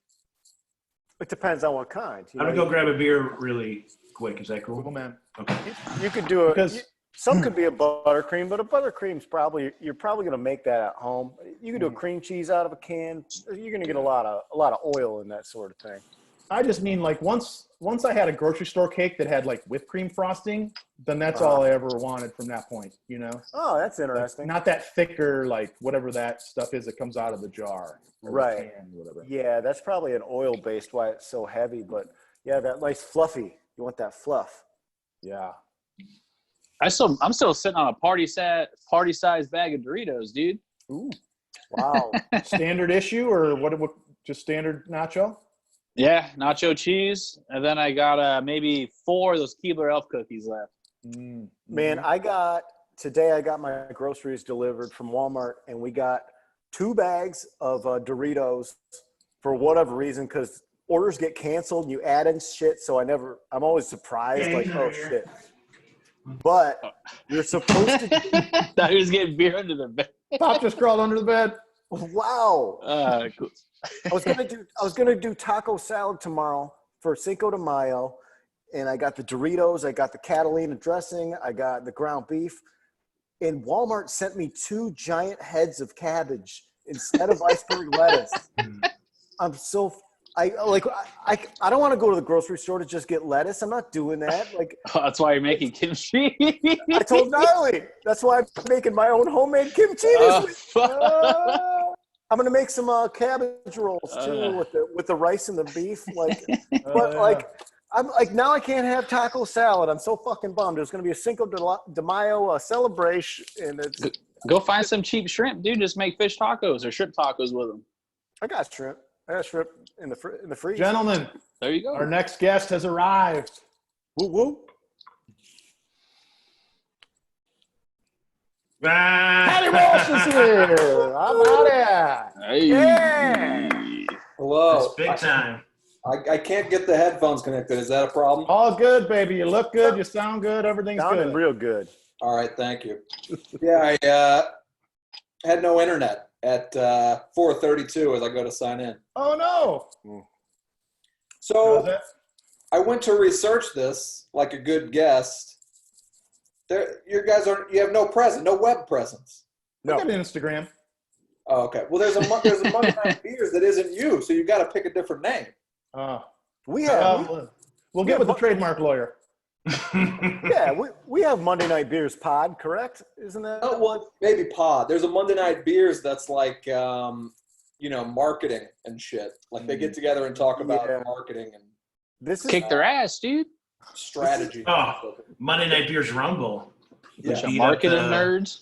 It depends on what kind. I'm gonna go grab a beer really quick. Is that cool? Cool, man. Okay. You could do it. Because Some could be a buttercream, but a buttercream's you're probably going to make that at home. You can do a cream cheese out of a can. You're going to get a lot of oil in that sort of thing. I just mean like once I had a grocery store cake that had like whipped cream frosting, then that's all I ever wanted from that point, you know? Oh, that's Like, interesting. not that thicker, like whatever that stuff is that comes out of the jar. Or Right. the can, whatever. Yeah, that's probably an oil-based why it's so heavy. But yeah, that nice fluffy. You want that fluff. Yeah. I'm still sitting on a party-sized bag of Doritos, dude. Ooh. Wow. Standard issue or what just standard nacho? Yeah, nacho cheese, and then I got maybe 4 of those Keebler Elf cookies left. Man, today I got my groceries delivered from Walmart, and we got 2 bags of Doritos for whatever reason, because orders get canceled and you add in shit. So I'm always surprised, like, oh shit. But you're supposed to. Thought he was getting beer under the bed. Pop just crawled under the bed. Wow. Cool. I was gonna do taco salad tomorrow for Cinco de Mayo, and I got the Doritos, I got the Catalina dressing, I got the ground beef, and Walmart sent me 2 giant heads of cabbage instead of iceberg lettuce. I don't want to go to the grocery store to just get lettuce. I'm not doing that. Like, That's why you're making kimchi. I told Gnarly. That's why I'm making my own homemade kimchi this week. I'm gonna make some cabbage rolls too with the rice and the beef. Like, but like, I'm like, now I can't have taco salad. I'm so fucking bummed. There's gonna be a Cinco de Mayo celebration, and it's. Go find some cheap shrimp, dude. Just make fish tacos or shrimp tacos with them. I got shrimp in the freezer. Gentlemen, There you go. our next guest has arrived. Woo woo. Patty Walsh is here. I'm out of Hey. Yeah. Hello. It's big time. I can't get the headphones connected. Is that a problem? All good, baby. You look good. You sound good. Everything's Sounding good. real good. All right, thank you. Yeah, I had no internet at 4:32 as I go to sign in. Oh, no. So How's that? I went to research this like a good guest. You guys you have no web presence. We got an Instagram. Oh, okay. Well, there's a Monday Night Beers that isn't you, so you got to pick a different name. We have We'll get with the trademark lawyer. we have Monday Night Beers pod, correct? Isn't that? Oh, well, maybe pod. There's a Monday Night Beers that's like, marketing and shit. Like they get together and talk about marketing and This is Kick their ass, dude. strategy. Oh, Monday Night Beers Rumble. Bunch of Beat marketing up the- nerds.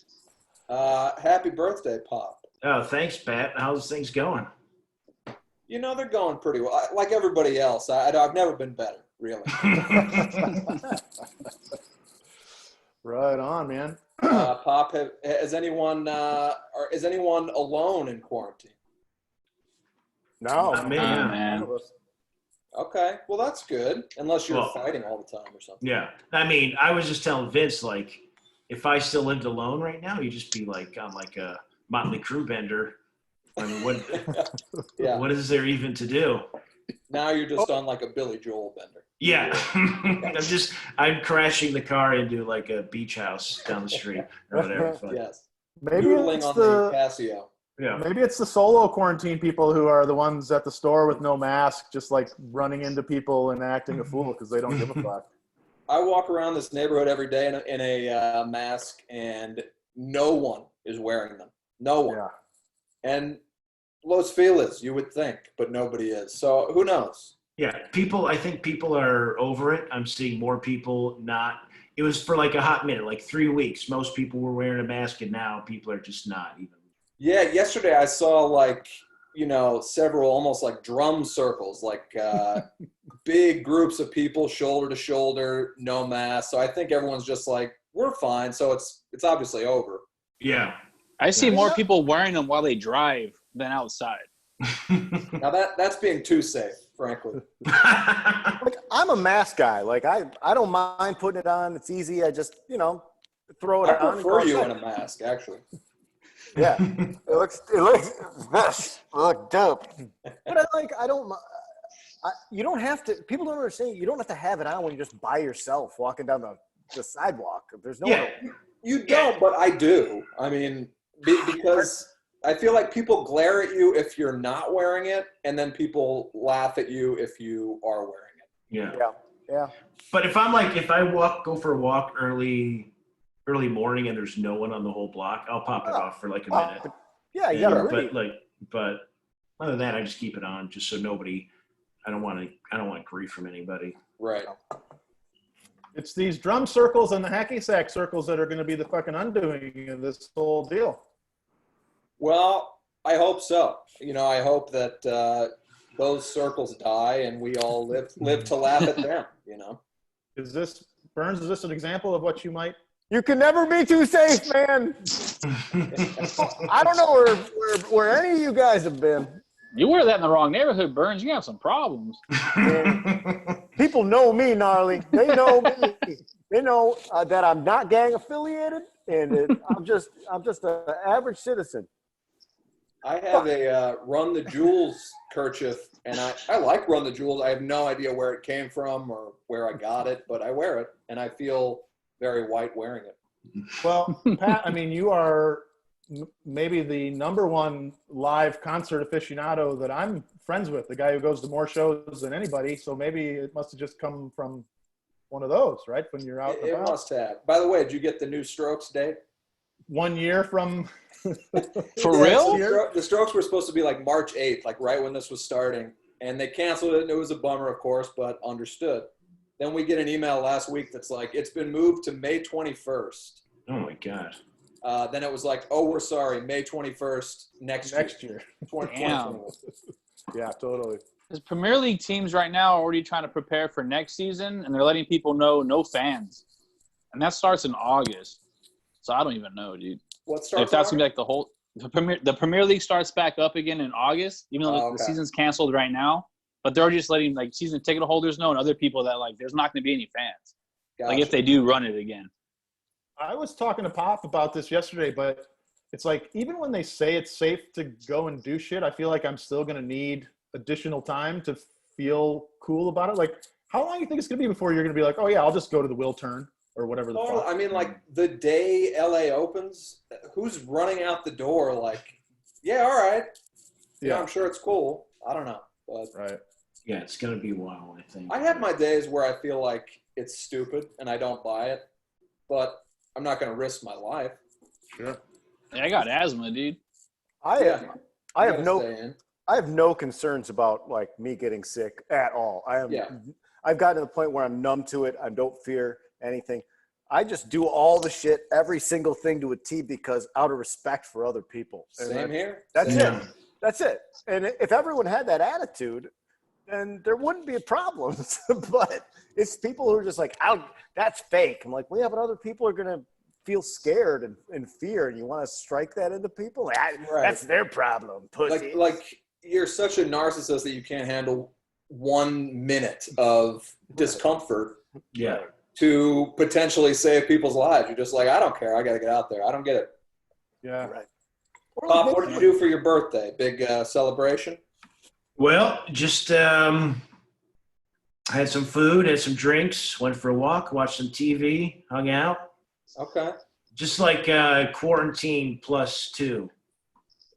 Happy birthday, Pop. Oh, thanks, Pat. How's things going? You know, they're going pretty well. Like everybody else, I've never been better, really. Right on, man. Pop, is anyone alone in quarantine? no. Not me, Oh, yeah. man. Okay, well that's good. Unless you're Well, fighting all the time or something. Yeah. I mean, I was just telling Vince, like, if I still lived alone right now, you'd just be like on like a Motley Crue bender. I mean, Yeah. what is there even to do? Now you're just on like a Billy Joel bender. Yeah. I'm crashing the car into like a beach house down the street or whatever. But, Yes. Maybe Doodling it's on the the Casio. yeah. maybe it's the solo quarantine people who are the ones at the store with no mask, just like running into people and acting a fool because they don't give a fuck. I walk around this neighborhood every day in a mask, and no one is wearing them. No one. Yeah. And Los Feliz, you would think, but nobody is. So who knows? Yeah, I think people are over it. I'm seeing more people not. It was for like a hot minute, like 3 weeks. Most people were wearing a mask, and now people are just not even. Yeah, yesterday I saw several almost like drum circles, like big groups of people shoulder to shoulder, no mask. So I think everyone's just like, we're fine. So it's obviously over. Yeah. I see more people wearing them while they drive than outside. Now that's being too safe, frankly. Like, I'm a mask guy. Like I don't mind putting it on. It's easy. I just throw it I on. prefer you in a mask, actually. Yeah, it looks dope. But you don't have to. People don't understand. You don't have to have it on when you're just by yourself walking down the sidewalk. There's no. Yeah. You don't, but I do. I mean, because I feel like people glare at you if you're not wearing it, and then people laugh at you if you are wearing it. Yeah. Yeah. But if I go for a walk early morning and there's no one on the whole block, I'll pop it off for like a minute. Yeah, you gotta And- breathe. but other than that, I just keep it on just so I don't want grief from anybody. Right. It's these drum circles and the hacky sack circles that are going to be the fucking undoing of this whole deal. Well, I hope so. I hope that those circles die and we all live to laugh at them. Is this an example of what you might? You can never be too safe, man. I don't know where any of you guys have been. You wear that in the wrong neighborhood, Burns. You have some problems. People know me, gnarly. They know me. They know that I'm not gang affiliated, and I'm just an average citizen. I have a Run the Jewels kerchief, and I like Run the Jewels. I have no idea where it came from or where I got it, but I wear it, and I feel very white wearing it. Well, Pat, I mean, you are maybe the number one live concert aficionado that I'm friends with, the guy who goes to more shows than anybody. So maybe it must have just come from one of those, right? When you're out and It about. must have. By the way, did you get the new Strokes date? 1 year from For Yeah, real? the Strokes were supposed to be like March 8th, like right when this was starting. And they canceled it, and it was a bummer, of course, but understood. Then we get an email last week that's like, it's been moved to May 21st. Oh my God. Then it was like, oh, we're sorry, May 21st next year. year. 2021. Yeah, totally. Because Premier League teams right now are already trying to prepare for next season, and they're letting people know no fans. And that starts in August. So I don't even know, dude. What starts If that's on? going to be like the Premier League starts back up again in August, even though Oh, the okay. season's canceled right now. But they're just letting like season ticket holders know and other people that like there's not going to be any fans. Gotcha. Like if they do run it again. I was talking to Popp about this yesterday, but it's like even when they say it's safe to go and do shit, I feel like I'm still going to need additional time to feel cool about it. Like, how long do you think it's going to be before you're going to be like, oh yeah, I'll just go to the Will Turn or whatever the Oh, fuck? I mean, like the day LA opens, who's running out the door? Like, yeah, all right. Yeah, I'm sure it's cool. I don't know, but Right. Yeah, it's gonna be a while, I think. I have my days where I feel like it's stupid and I don't buy it, but I'm not going to risk my life. Sure. Yeah, I got asthma, dude. I Yeah. have Stay in. I have no concerns about like me getting sick at all. I've gotten to the point where I'm numb to it. I don't fear anything. I just do all the shit, every single thing to a T, because out of respect for other people. And Same here. That's Same. it. That's it. And if everyone had that attitude, then there wouldn't be problems. But it's people who are just like, that's fake. I'm like, well, yeah, but other people are going to feel scared and fear, and you want to strike that into people? Like, Right. That's their problem, pussy. Like you're such a narcissist that you can't handle 1 minute of discomfort Yeah. to potentially save people's lives. You're just like, I don't care. I got to get out there. I don't get it. Yeah. Right. Pop, what did you do for your birthday? Big celebration? Well, just had some food, had some drinks, went for a walk, watched some TV, hung out. Okay. Just like quarantine plus 2,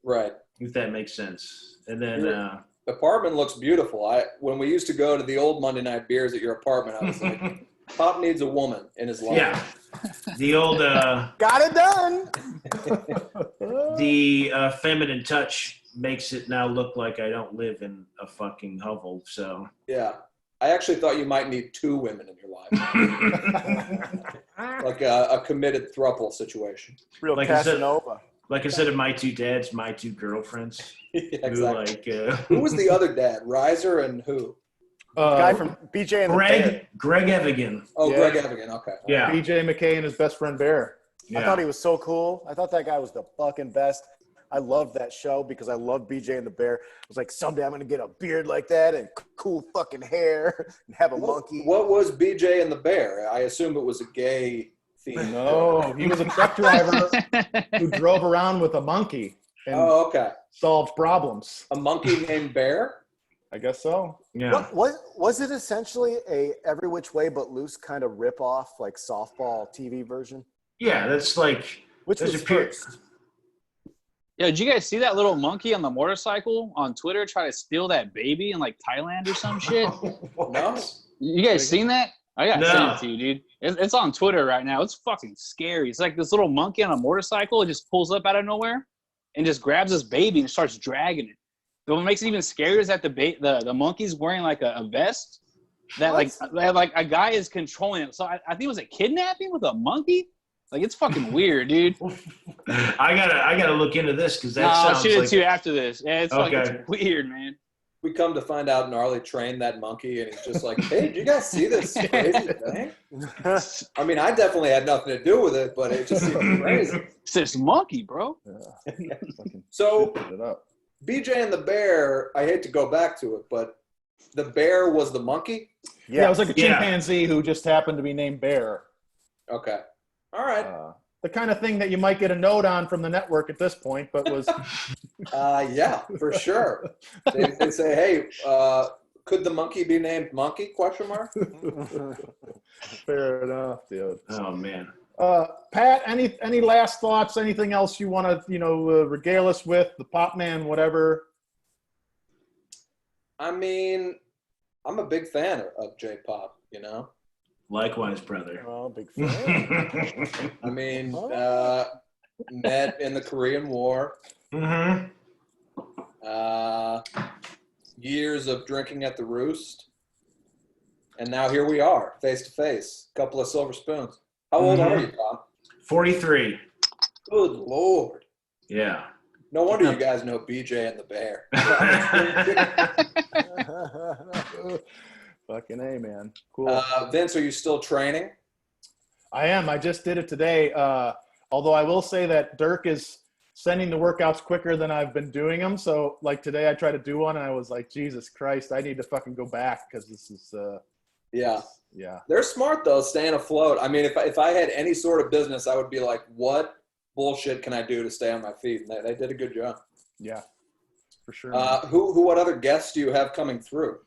Right. if that makes sense. And then The apartment looks beautiful. When we used to go to the old Monday night beers at your apartment, I was like, Pop needs a woman in his life. yeah, the old Got it done. the feminine touch makes it now look like I don't live in a fucking hovel. So Yeah. I actually thought you might need 2 women in your life, like a committed throuple situation. Real Like I said- Casanova. like instead of my 2 dads, my 2 girlfriends. Yeah, Who exactly. like Who was the other dad? Riser and who? Guy from BJ and the Bear. Greg Evigan. Oh, Yeah. Greg Evigan. Okay. Yeah. BJ McKay and his best friend Bear. I thought he was so cool. I thought that guy was the fucking best. I loved that show because I loved BJ and the Bear. I was like, someday I'm going to get a beard like that and cool fucking hair and have a monkey. What was BJ and the Bear? I assume it was a gay theme. No, he was a truck driver who drove around with a monkey and Oh, okay. solved problems. A monkey named Bear? I guess so. Yeah. Was it essentially a Every Which Way But Loose kind of rip-off, like softball TV version? Yeah, that's like Which There's was a period. first? Yo, did you guys see that little monkey on the motorcycle on Twitter try to steal that baby in like Thailand or some shit? No. You guys seen that? I gotta No. send it to you, dude. It's on Twitter right now. It's fucking scary. It's like this little monkey on a motorcycle. It just pulls up out of nowhere and just grabs this baby and starts dragging it. But what makes it even scarier is that the monkey's wearing like a vest that like a guy is controlling it. So I think it was a kidnapping with a monkey. Like, it's fucking weird, dude. I gotta look into this because that I'll sounds shoot like it to you after this. Yeah, it's Okay. it's weird, man. We come to find out Gnarly trained that monkey, and he's just like, "Hey, did you guys see this crazy thing?" I mean, I definitely had nothing to do with it, but it just seemed crazy. It's this monkey, bro. So, It up. BJ and the bear, I hate to go back to it, but the bear was the monkey? Yeah, it was like a Yeah. chimpanzee who just happened to be named Bear. Okay. All right. The kind of thing that you might get a note on from the network at this point, but was Yeah, for sure. They say, hey, could the monkey be named Monkey, question mark? fair enough, dude. Oh man. Pat, any last thoughts? Anything else you want to regale us with? The Pop Man, whatever. I mean, I'm a big fan of J-pop, you know? Likewise, brother. Oh, big fan. I mean, met in the Korean War, Mm-hmm. years of drinking at the Roost, and now here we are, face to face, couple of silver spoons. How old are you, Tom? 43. Good Lord. Yeah. No wonder you guys know BJ and the Bear. Fucking A, man. Cool. Vince, are you still training? I am. I just did it today. Although I will say that Dirk is sending the workouts quicker than I've been doing them. So, like, today I tried to do one, and I was like, Jesus Christ, I need to fucking go back because this is Yeah. yeah. They're smart, though, staying afloat. I mean, if I had any sort of business, I would be like, what bullshit can I do to stay on my feet? And they did a good job. Yeah, for sure. What other guests do you have coming through?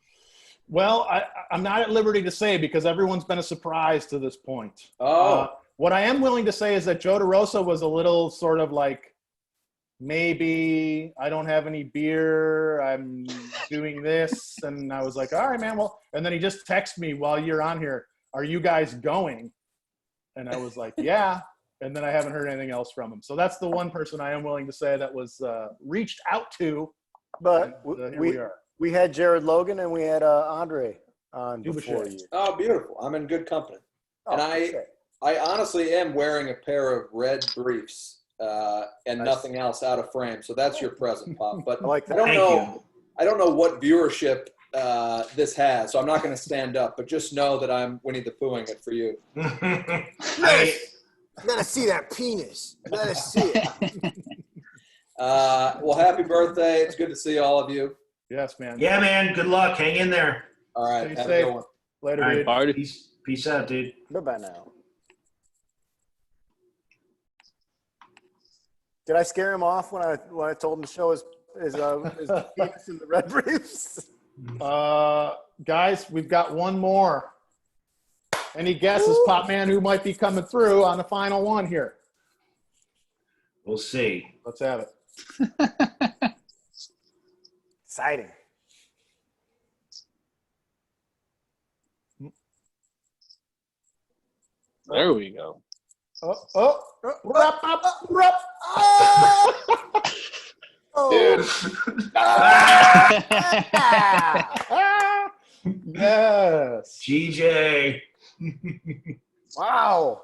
Well, I'm not at liberty to say because everyone's been a surprise to this point. Oh. What I am willing to say is that Joe DeRosa was a little sort of like, maybe I don't have any beer, I'm doing this. And I was like, all right, man, well, and then he just texted me while you're on here, are you guys going? And I was like, yeah. And then I haven't heard anything else from him. So that's the one person I am willing to say that was reached out to. But And, here we are. we had Jared Logan and we had Andre on Dubichet. before you. Oh, beautiful. I'm in good company. Oh, And okay. I honestly am wearing a pair of red briefs and nothing else out of frame. So that's your present, Pop. But I like I that. don't Thank know. I don't know what viewership this has, so I'm not going to stand up. But just know that I'm Winnie the Poohing it for you. You gotta see that penis. You gotta see it. Well, happy birthday! It's good to see all of you. Yes, man. Yeah, man. Good luck. Hang in there. All right, Stay have a safe. good one. Later, All right, dude. Party. Peace out, dude. Bye now. Did I scare him off when I told him to show his penis in the red briefs? Guys, we've got one more. Any guesses, Pop Man, who might be coming through on the final one here? We'll see. Let's have it. Exciting. There we go. Rup, up, rup. Oh, Yes. GJ. wow.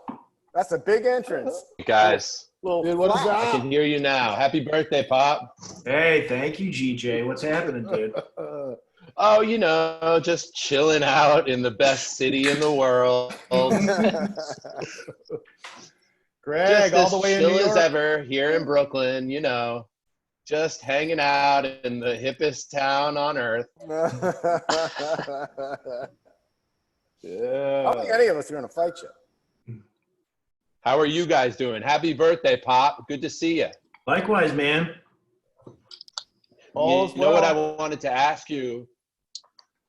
That's a big entrance. Guys, Little Dude, what is flash. I can hear you now. Happy birthday, Pop. Hey, thank you, GJ. What's happening, dude? Oh, you know, just chilling out in the best city in the world. Greg, Just all as the way in chill New as York. ever here in Brooklyn, you know. Just hanging out in the hippest town on earth. I Yeah. don't think any of us are going to fight you. How are you guys doing? Happy birthday, Pop. Good to see you. Likewise, man. All's You know what I well. wanted to ask you?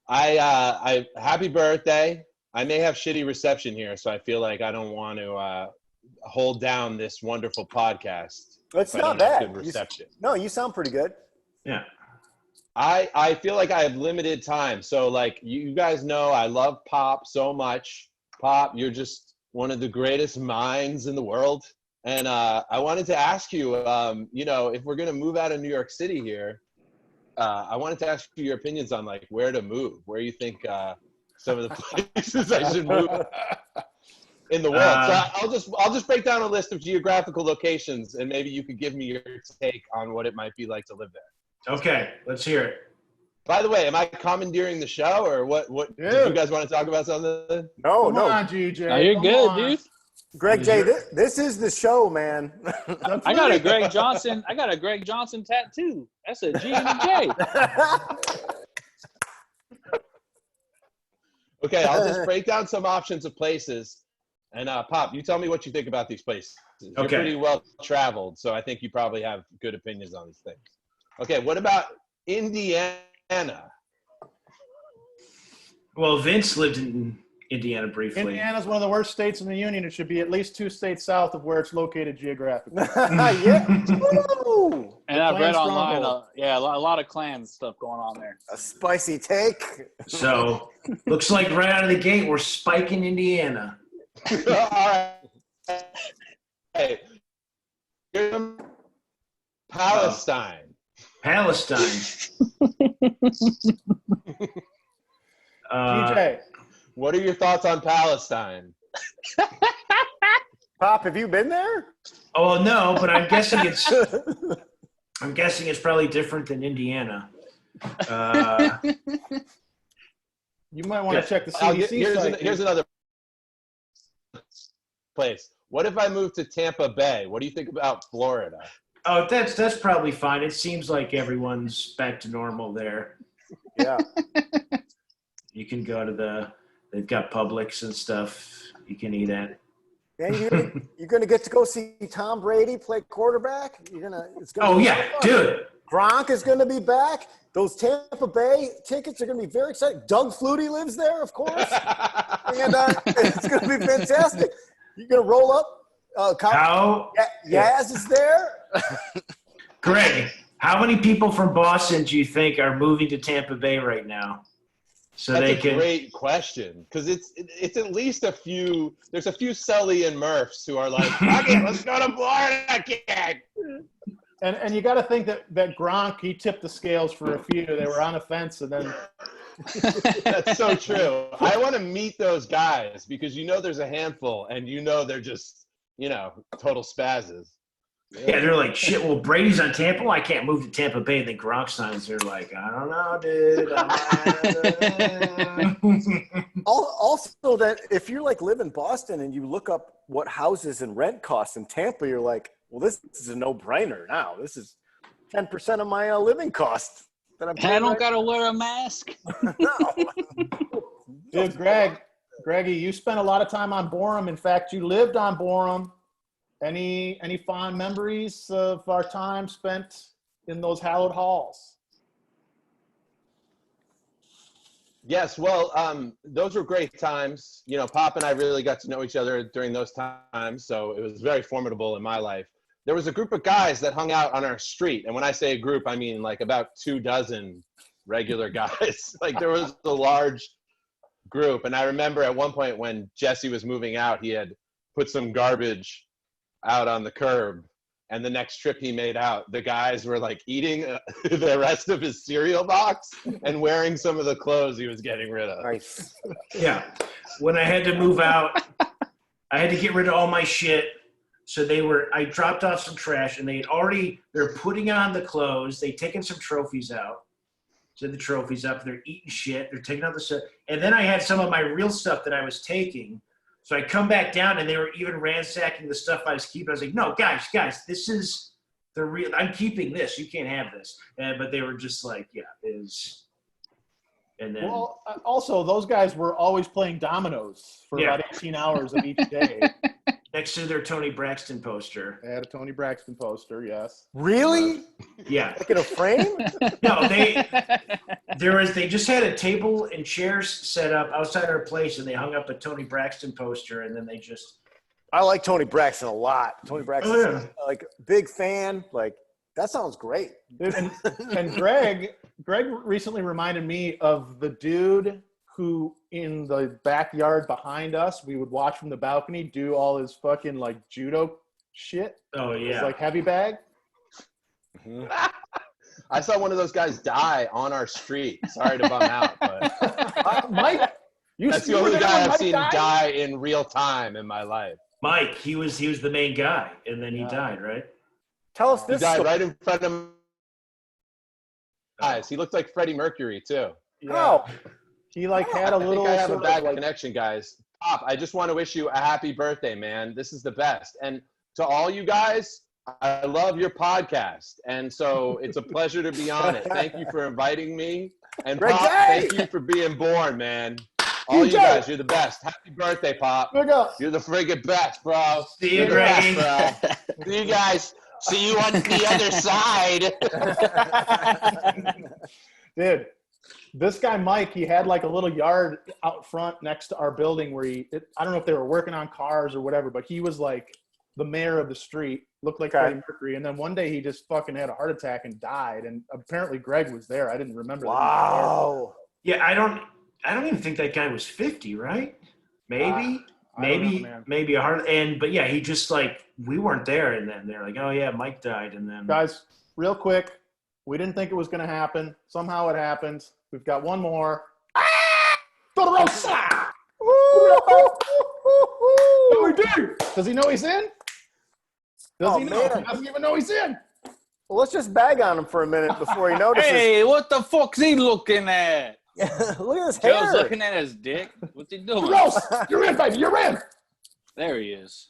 I happy birthday. I may have shitty reception here, so I feel like I don't want to hold down this wonderful podcast. It's if I not don't have bad. good reception. No, you sound pretty good. Yeah. I feel like I have limited time. So like you guys know I love Popp so much. Popp, you're just one of the greatest minds in the world. And I wanted to ask you, you know, if we're gonna move out of New York City here, I wanted to ask you your opinions on like where to move, where you think some of the places I should move in the world. So I'll just break down a list of geographical locations, and maybe you could give me your take on what it might be like to live there. Okay, let's hear it. By the way, am I commandeering the show, or what? Yeah. Did you guys want to talk about something? No, Come no. on, GJ. No, you're come good, on. dude. Greg J, this is the show, man. That's I got a right. Greg Johnson. I got a Greg Johnson tattoo. That's a G and a J. Okay, I'll just break down some options of places, and Popp, you tell me what you think about these places. You're Okay. pretty well traveled, so I think you probably have good opinions on these things. Okay, what about Indiana? Well, Vince lived in Indiana briefly. Indiana's one of the worst states in the union. It should be at least 2 states south of where it's located geographically. Yeah. Woo! And I've read Klan online, stronghold. a lot of Klan stuff going on there. A spicy take. So looks like right out of the gate we're spiking Indiana. All right. Hey, here's Palestine. Palestine. GJ, What are your thoughts on Palestine? Pop, have you been there? Oh no, but I'm guessing it's probably different than Indiana. you might want to check the I'll CDC get- site. here's another place. What if I moved to Tampa Bay? What do you think about Florida? Oh, that's probably fine. It seems like everyone's back to normal there. Yeah. You can go to they've got Publix and stuff you can eat at. And you're gonna get to go see Tom Brady play quarterback. It's gonna Oh be yeah, so fun. dude. Gronk is gonna be back. Those Tampa Bay tickets are gonna be very exciting. Doug Flutie lives there, of course, and it's gonna be fantastic. You're gonna roll up. How, Yaz is there. Greg, how many people from Boston do you think are moving to Tampa Bay right now? So That's they a can. great question, because it's at least a few. There's a few Sully and Murphs who are like, "Fuck it, let's go to Florida, kid." And you got to think that Gronk, he tipped the scales for a few. They were on the fence, and then That's so true. I want to meet those guys because there's a handful, and they're just total spazzes. Yeah, they're like, shit, well, Brady's on Tampa. Well, I can't move to Tampa Bay. And then Gronk signs. They're like, I don't know, dude. Also, that if you're like live in Boston and you look up what houses and rent costs in Tampa, you're like, well, this is a no-brainer now. This is 10% of my living costs that I'm paying. I don't gotta wear a mask. dude, Greggy, you spent a lot of time on Borum. In fact, you lived on Borum. Any fond memories of our time spent in those hallowed halls? Yes, well, those were great times. Pop and I really got to know each other during those times, so it was very formidable in my life. There was a group of guys that hung out on our street, and when I say a group, I mean like about 24 regular guys. Like there was a large group, and I remember at one point when Jesse was moving out, he had put some garbage out on the curb, and the next trip he made out, the guys were like eating the rest of his cereal box and wearing some of the clothes he was getting rid of. Nice. Yeah. When I had to move out, I had to get rid of all my shit. So I dropped off some trash, and they're putting on the clothes. They'd taken some trophies out. So the trophies up, they're eating shit. They're taking out the stuff. And then I had some of my real stuff that I was taking. So I come back down, and they were even ransacking the stuff I was keeping. I was like, no, guys, this is the real. I'm keeping this. You can't have this. But they were just like, yeah, it is. And then, Well, also, those guys were always playing dominoes for Yeah. about 18 hours of each day. next to their Tony Braxton poster. They had a Tony Braxton poster, yes. Really? Yeah. Like in a frame? No, they just had a table and chairs set up outside our place, and they hung up a Tony Braxton poster, and then they just I like Tony Braxton a lot. Tony Braxton, like big fan. Like that sounds great. Dude, and Greg recently reminded me of the dude who in the backyard behind us, we would watch from the balcony do all his fucking like judo shit. Oh His yeah. like heavy bag. I saw one of those guys die on our street. Sorry to bum out, but Mike, that's the were only there guy when I've Mike seen died? die in real time in my life. Mike, he was the main guy, and then he died, right? Tell us He this died story. right in front of my eyes. He looked like Freddie Mercury too. Oh, He like had a I think little I have a sort of bad like connection, guys. Pop, I just want to wish you a happy birthday, man. This is the best. And to all you guys, I love your podcast. And so it's a pleasure to be on it. Thank you for inviting me. And Greg Pop, Day! thank you for being born, man. All you guys, you're the best. Happy birthday, Pop. Big up. You're the friggin' best, bro. See you, You're the best, Greggy. bro. See you guys. See you on the other side. Dude, this guy Mike, he had like a little yard out front next to our building where I don't know if they were working on cars or whatever, but he was like the mayor of the street, looked like Freddie Mercury. And then one day he just fucking had a heart attack and died. And apparently Greg was there. I didn't remember. wow. Yeah, I don't even think that guy was 50, right? Maybe. I don't know, man. Maybe a heart. But yeah, he just like, we weren't there, and then they're like, oh yeah, Mike died, and then Guys, real quick, we didn't think it was going to happen. Somehow it happened. We've got one more. Dolorosa! Does he know he's in? Does he know? man. He doesn't even know he's in. Well, let's just bag on him for a minute before he notices. Hey, what the fuck's he looking at? Look at his Joe's hair. looking at his dick. What's he doing? Gross! You're in, baby. You're in. There he is.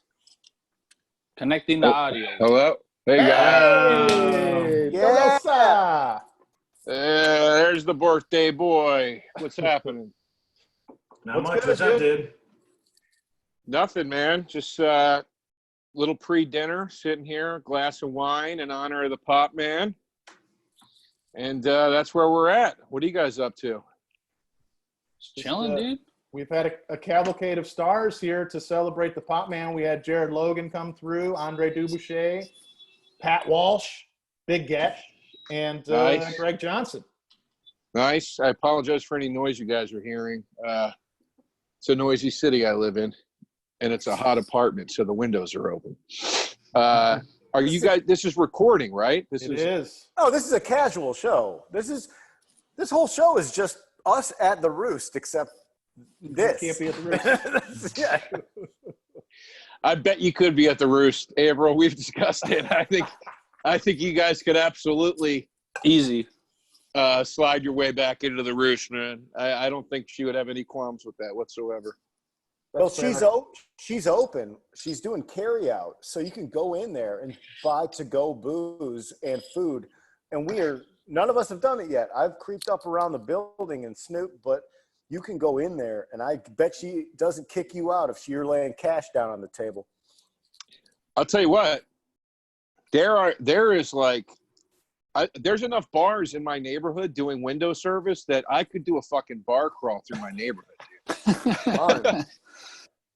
Connecting the audio. Hello? Hey, guys. Hey, Yeah. Dolorosa. There's the birthday boy. What's happening? not What's much. good, What's up, dude? dude? Nothing, man. Just little pre-dinner, sitting here, glass of wine in honor of the Pop Man. And that's where we're at. What are you guys up to? Chilling, dude. We've had a cavalcade of stars here to celebrate the Pop Man. We had Jared Logan come through, Andre Dubuchet, Pat Walsh, Big Get, and Nice. Greg Johnson. Nice. I apologize for any noise you guys are hearing. It's a noisy city I live in, and it's a hot apartment, so the windows are open. Are you guys? This is recording, right? This It is. Oh, this is a casual show. This whole show is just us at the Roost, except this. Can't be at the Roost. Yeah. I bet you could be at the Roost, April. We've discussed it. I think you guys could absolutely Easy. slide your way back into the Roost, man. I don't think she would have any qualms with that whatsoever. Well, That's she's fair. she's open. She's doing carry out, so you can go in there and buy to-go booze and food. And none of us have done it yet. I've creeped up around the building and snooped, but you can go in there, and I bet she doesn't kick you out if you're laying cash down on the table. I'll tell you what. There's enough bars in my neighborhood doing window service that I could do a fucking bar crawl through my neighborhood, dude.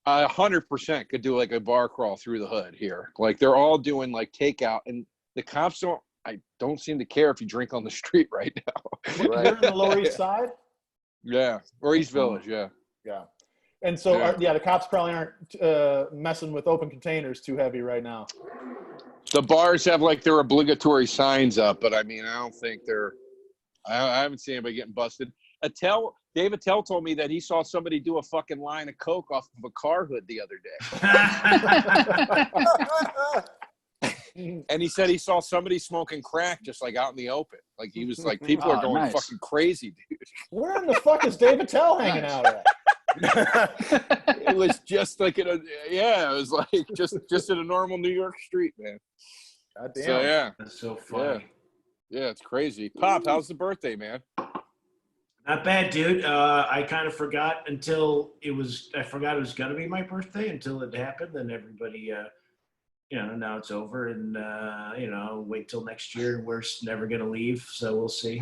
100% could do like a bar crawl through the hood here. Like they're all doing like takeout, and the cops don't seem to care if you drink on the street right now. You're in the Lower East Side? Yeah, or East Village, yeah. Yeah. And so, Yeah. the cops probably aren't messing with open containers too heavy right now. The bars have like their obligatory signs up, but I mean, I don't think I haven't seen anybody getting busted. Dave Attell told me that he saw somebody do a fucking line of coke off of a car hood the other day. And he said he saw somebody smoking crack just like out in the open. Like he was like, people are Oh, going nice. fucking crazy, dude. Where in the fuck is David Tell hanging out at? It was just like it was like just in a normal New York street, man. God damn. So yeah, That's so funny. yeah, it's crazy. Pop, how's the birthday, man? Not bad, dude. I kind of forgot I forgot it was going to be my birthday until it happened. Then everybody, now it's over, and, wait till next year. We're never going to leave, so we'll see.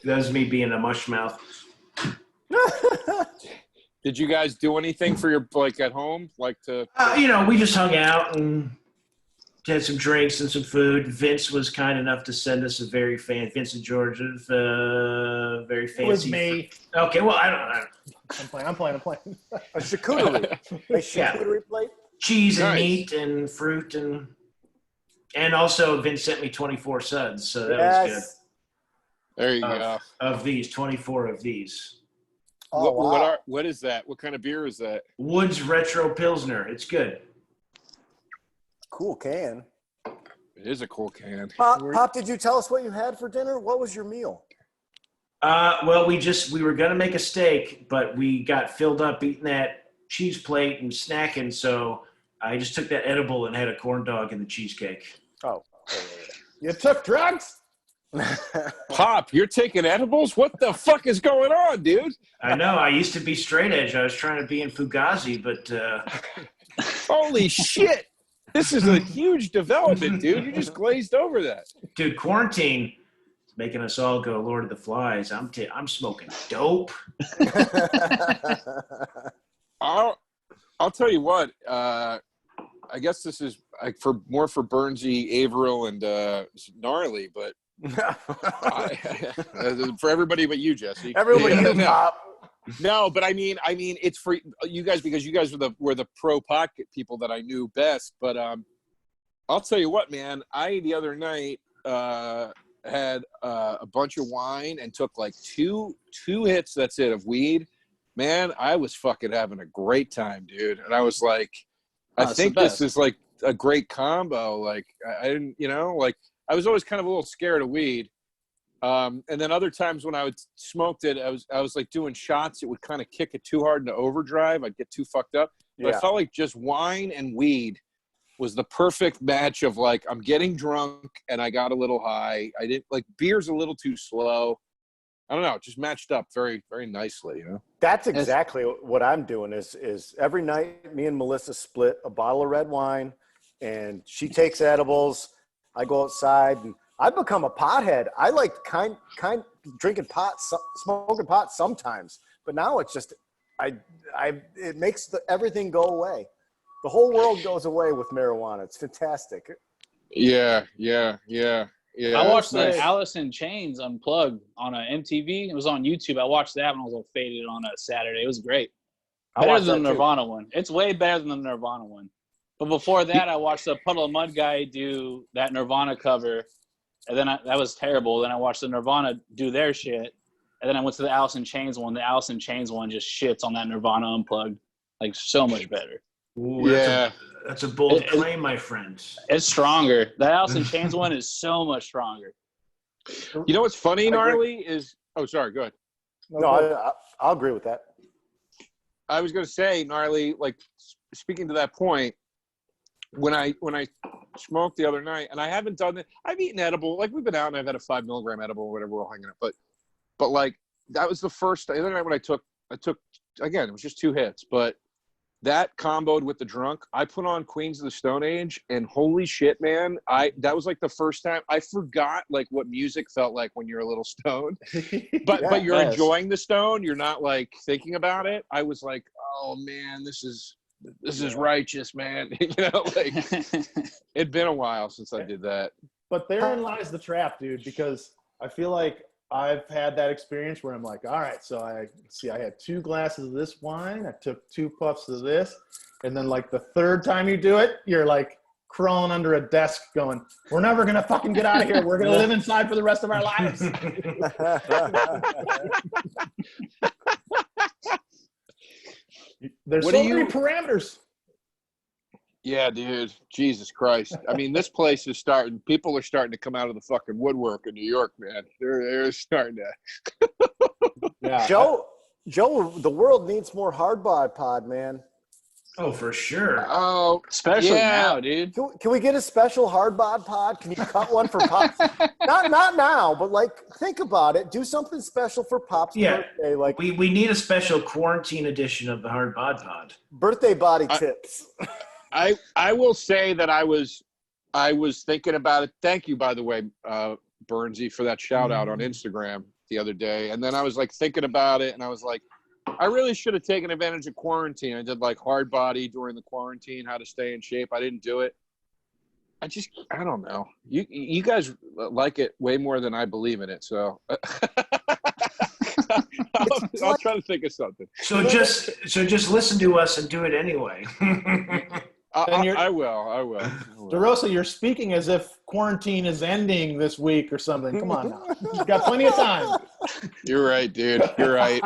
That was me being a mush mouth. Did you guys do anything for your like at home, like to? We just hung out and had some drinks and some food. Vince was kind enough to send us Vincent George, very fancy. It was me. Okay, well, I don't. I'm playing. A charcuterie. A charcuterie plate? Cheese and Nice. meat and fruit and also Vince sent me 24 suds, so that was good. There you go. Of these, 24 of these. Oh, wow. What is that? What kind of beer is that? Woods Retro Pilsner. It's good. Cool can. It is a cool can. Pop, did you tell us what you had for dinner? What was your meal? Well, we were gonna make a steak, but we got filled up eating that cheese plate and snacking, so I just took that edible and had a corn dog and the cheesecake. Oh. You took drugs? Pop, you're taking edibles? What the fuck is going on, dude? I know. I used to be straight edge. I was trying to be in Fugazi, but Holy shit. This is a huge development, dude. You just glazed over that. dude, quarantine is making us all go Lord of the Flies. I'm smoking dope. I'll tell you what. I guess this is like for Burnsy, Averill, and Gnarly, but for everybody but you, Jesse. Everybody, you Pop. No, but I mean, it's for you guys because you guys were the pro pocket people that I knew best. But I'll tell you what, man. I the other night had a bunch of wine and took like two hits. That's it of weed. Man, I was fucking having a great time, dude. And I was like, I think this is like a great combo. Like I didn't, like I was always kind of a little scared of weed. And then other times when I would smoked it, I was like doing shots. It would kind of kick it too hard into overdrive. I'd get too fucked up. But I felt like just wine and weed was the perfect match of like, I'm getting drunk and I got a little high. I didn't like beer's a little too slow. I don't know. It just matched up very, very nicely, That's exactly what I'm doing is every night me and Melissa split a bottle of red wine and she takes edibles. I go outside and I've become a pothead. I like kind drinking pot, smoking pot sometimes, but now it's just, it makes everything go away. The whole world goes away with marijuana. It's fantastic. Yeah. I watched the Alice in Chains Unplugged on MTV. It was on YouTube. I watched that when I was all faded on a Saturday. It was great. Better than the Nirvana one. It's way better than the Nirvana one. But before that, I watched the Puddle of Mud guy do that Nirvana cover. And then that was terrible. Then I watched the Nirvana do their shit. And then I went to the Alice in Chains one. The Alice in Chains one just shits on that Nirvana Unplugged. Like, so much better. Ooh, that's a bold claim, my friend. It's stronger. The Alice in Chains one is so much stronger. You know what's funny, Gnarly, is... Oh, sorry, go ahead. No, I'll agree with that. I was going to say, Gnarly, like, speaking to that point, when I smoked the other night, and I haven't done it, I've eaten edible, like we've been out and I've had a 5 milligram edible or whatever, we're all hanging out, but like that was the other night when I took again, it was just 2 hits, but that comboed with the drunk, I put on Queens of the Stone Age, and holy shit, man, that was like the first time I forgot like what music felt like when you're a little stoned, but you're enjoying the stone, you're not like thinking about it. I was like, oh man, this is righteous, man. Like it'd been a while since I did that. But therein lies the trap, dude, because I feel like I've had that experience where I'm like, all right, so I had 2 glasses of this wine. I took 2 puffs of this. And then like the third time you do it, you're like crawling under a desk going, we're never going to fucking get out of here. We're going to live inside for the rest of our lives. There's so many parameters. Yeah, dude. Jesus Christ. I mean, this place is people are starting to come out of the fucking woodwork in New York, man. They're starting to. Yeah. Joe, the world needs more hard pod, man. Oh, for sure. Oh, especially now, dude. Can we get a special hard pod? Can you cut one for Pop's? not now, but like think about it. Do something special for Pop's birthday. Like we need a special quarantine edition of the Hard Bod Pod. Birthday body tips. I will say that I was thinking about it. Thank you, by the way, Burnsy, for that shout out on Instagram the other day. And then I was like thinking about it, and I was like, I really should have taken advantage of quarantine. I did like hard body during the quarantine, how to stay in shape. I didn't do it. I don't know. You guys like it way more than I believe in it. So I'll try to think of something. So just listen to us and do it anyway. I will. DeRosa, you're speaking as if quarantine is ending this week or something. Come on now. You've got plenty of time. You're right, dude. You're right.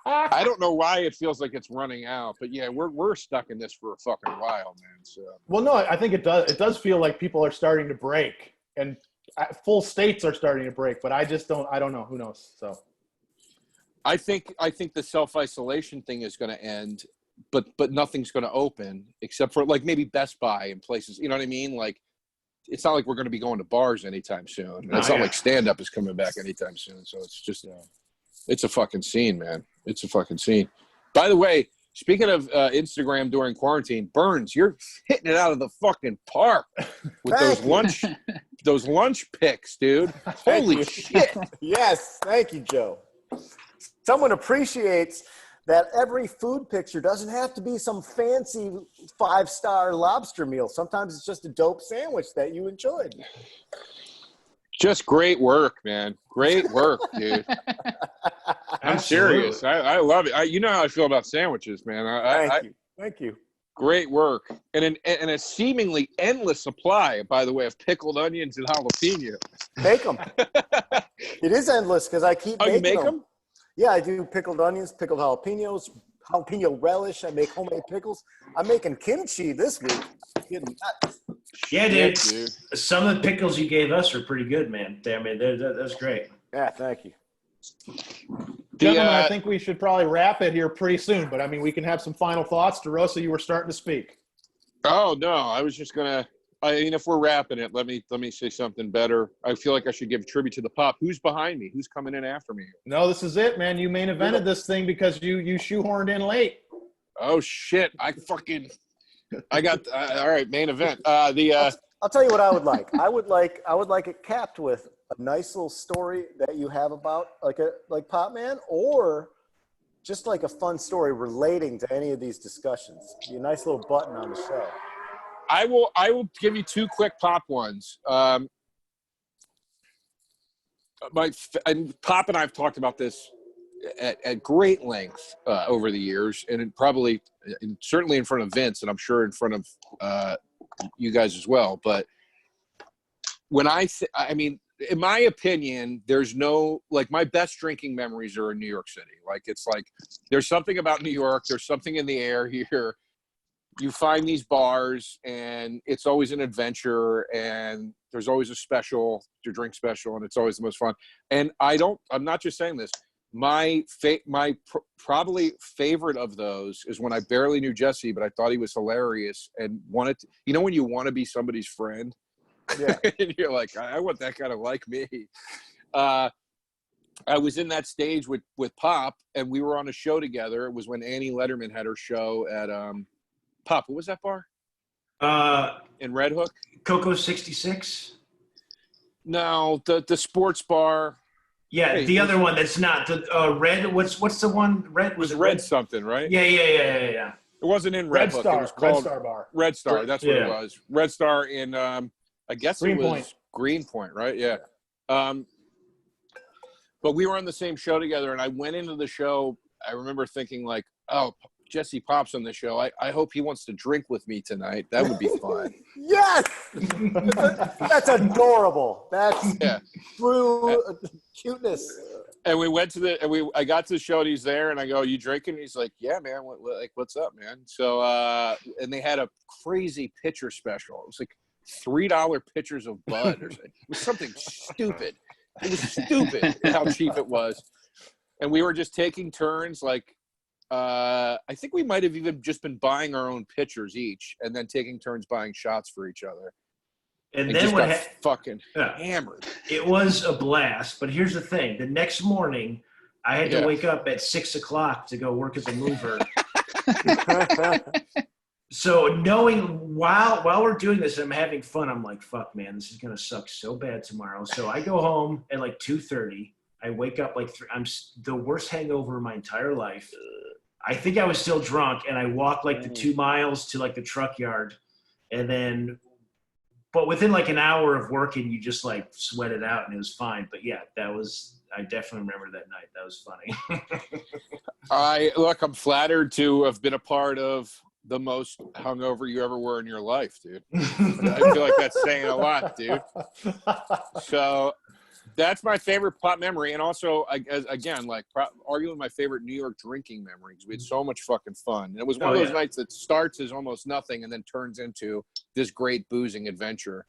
I don't know why it feels like it's running out, but yeah, we're stuck in this for a fucking while, man. So. Well, no, I think it does. It does feel like people are starting to break, and full states are starting to break. But I don't know. Who knows? So. I think the self-isolation thing is going to end, but nothing's going to open except for like maybe Best Buy and places. You know what I mean? Like, it's not like we're going to be going to bars anytime soon. It's not like stand-up is coming back anytime soon. So it's just, it's a fucking scene, man. It's a fucking scene. By the way, speaking of Instagram during quarantine, Burns, you're hitting it out of the fucking park with those lunch pics, dude. Holy shit. Yes, thank you, Joe. Someone appreciates that every food picture doesn't have to be some fancy 5-star lobster meal. Sometimes it's just a dope sandwich that you enjoyed. Just great work, man. Great work, dude. I'm serious. I love it. You know how I feel about sandwiches, man. Thank you. Great work. And a seemingly endless supply, by the way, of pickled onions and jalapeno. Make them. It is endless because I keep making you make them? Yeah, I do pickled onions, pickled jalapenos, jalapeno relish. I make homemade pickles. I'm making kimchi this week. Yeah, dude. Some of the pickles you gave us are pretty good, man. I mean, that's great. Yeah, thank you. Gentlemen, I think we should probably wrap it here pretty soon, but I mean, we can have some final thoughts. DeRosa, you were starting to speak. Oh, no, I was just going to, if we're wrapping it, let me say something better. I feel like I should give tribute to the Popp. Who's behind me? Who's coming in after me? No, this is it, man. You main evented this thing because you shoehorned in late. Oh, shit. I got all right, main event. I'll tell you what I would like. I would like it capped with a nice little story that you have about like Popp Man, or just like a fun story relating to any of these discussions. Be a nice little button on the show. I will give you two quick Popp ones. Popp and I have talked about this at great length over the years, and certainly in front of Vince, and I'm sure in front of you guys as well. But when I mean, in my opinion, there's no, like, my best drinking memories are in New York City. Like, it's like there's something about New York. There's something in the air here. You find these bars, and it's always an adventure, and there's always a special, your drink special, and it's always the most fun. And I'm not just saying this. My probably favorite of those is when I barely knew Jesse, but I thought he was hilarious and wanted to, when you want to be somebody's friend, yeah, and you're like, I want that guy to like me. I was in that stage with Popp, and we were on a show together. It was when Annie Letterman had her show at Popp. What was that bar? In Red Hook? Coco 66? No, the sports bar. Yeah, the other one that's not the Red. What's the one? Red was it Red something, right? Yeah. It wasn't in Red Hook. Star. It was called Red Star Bar. Red Star. That's what it was. Red Star in I guess it was Greenpoint, right? Yeah. But we were on the same show together, and I went into the show. I remember thinking like, oh, Jesse Popp's on the show. I hope he wants to drink with me tonight. That would be fun. Yes, that's adorable. That's true cuteness. And we went to I got to the show, and he's there, and I go, "You drinking?" And he's like, "Yeah, man. What's up, man?" So, and they had a crazy pitcher special. It was like $3 pitchers of Bud, or something. It was something stupid. It was stupid how cheap it was, and we were just taking turns, like. I think we might have even just been buying our own pitchers each, and then taking turns buying shots for each other. And then got fucking hammered. It was a blast, but here's the thing: the next morning, I had to wake up at 6 o'clock to go work as a mover. So knowing while we're doing this, I'm having fun. I'm like, fuck, man, this is gonna suck so bad tomorrow. So I go home at like 2:30. I wake up like the worst hangover of my entire life. I think I was still drunk, and I walked like the 2 miles to like the truck yard, and then, but within like an hour of working, you just like sweat it out, and it was fine. But yeah, I definitely remember that night. That was funny. I'm flattered to have been a part of the most hungover you ever were in your life, dude. I feel like that's saying a lot, dude. So that's my favorite Pop memory. And also, again, like arguably my favorite New York drinking memory, because we had so much fucking fun. And it was one of those nights that starts as almost nothing and then turns into this great boozing adventure.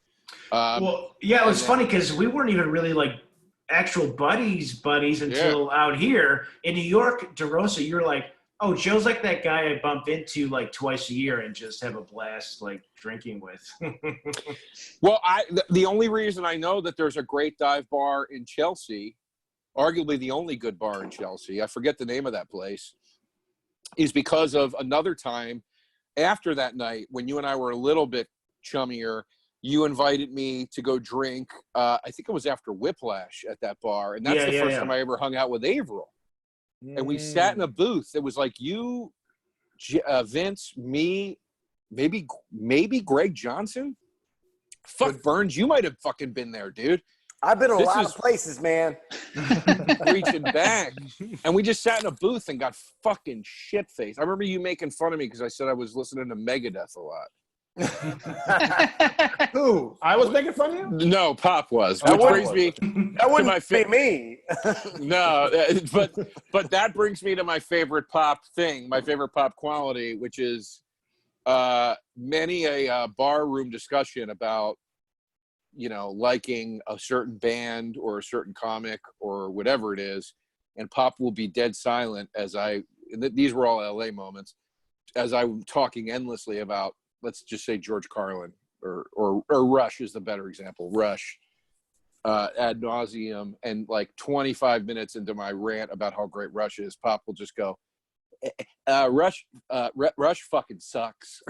Well, yeah, it was funny because we weren't even really like actual buddies until out here in New York. DeRosa, you're like, oh, Joe's like that guy I bump into like twice a year and just have a blast like drinking with. Well, the only reason I know that there's a great dive bar in Chelsea, arguably the only good bar in Chelsea, I forget the name of that place, is because of another time after that night when you and I were a little bit chummier. You invited me to go drink. I think it was after Whiplash at that bar, and that's the first time I ever hung out with Averill. And we sat in a booth. It was like you, Vince, me, maybe Greg Johnson. Fuck, Burns, you might have fucking been there, dude. I've been in a lot of places, man. Reaching back. And we just sat in a booth and got fucking shit-faced. I remember you making fun of me because I said I was listening to Megadeth a lot. Who? I was making fun of you? No, Popp was. Which brings me that wouldn't be me. No, but that brings me to my favorite Popp thing, my favorite Popp quality, which is many a bar room discussion about, you know, liking a certain band or a certain comic or whatever it is, and Popp will be dead silent these were all LA moments, as I'm talking endlessly about, let's just say George Carlin or Rush is the better example. Rush ad nauseum, and like 25 minutes into my rant about how great Rush is, Popp will just go, Rush fucking sucks.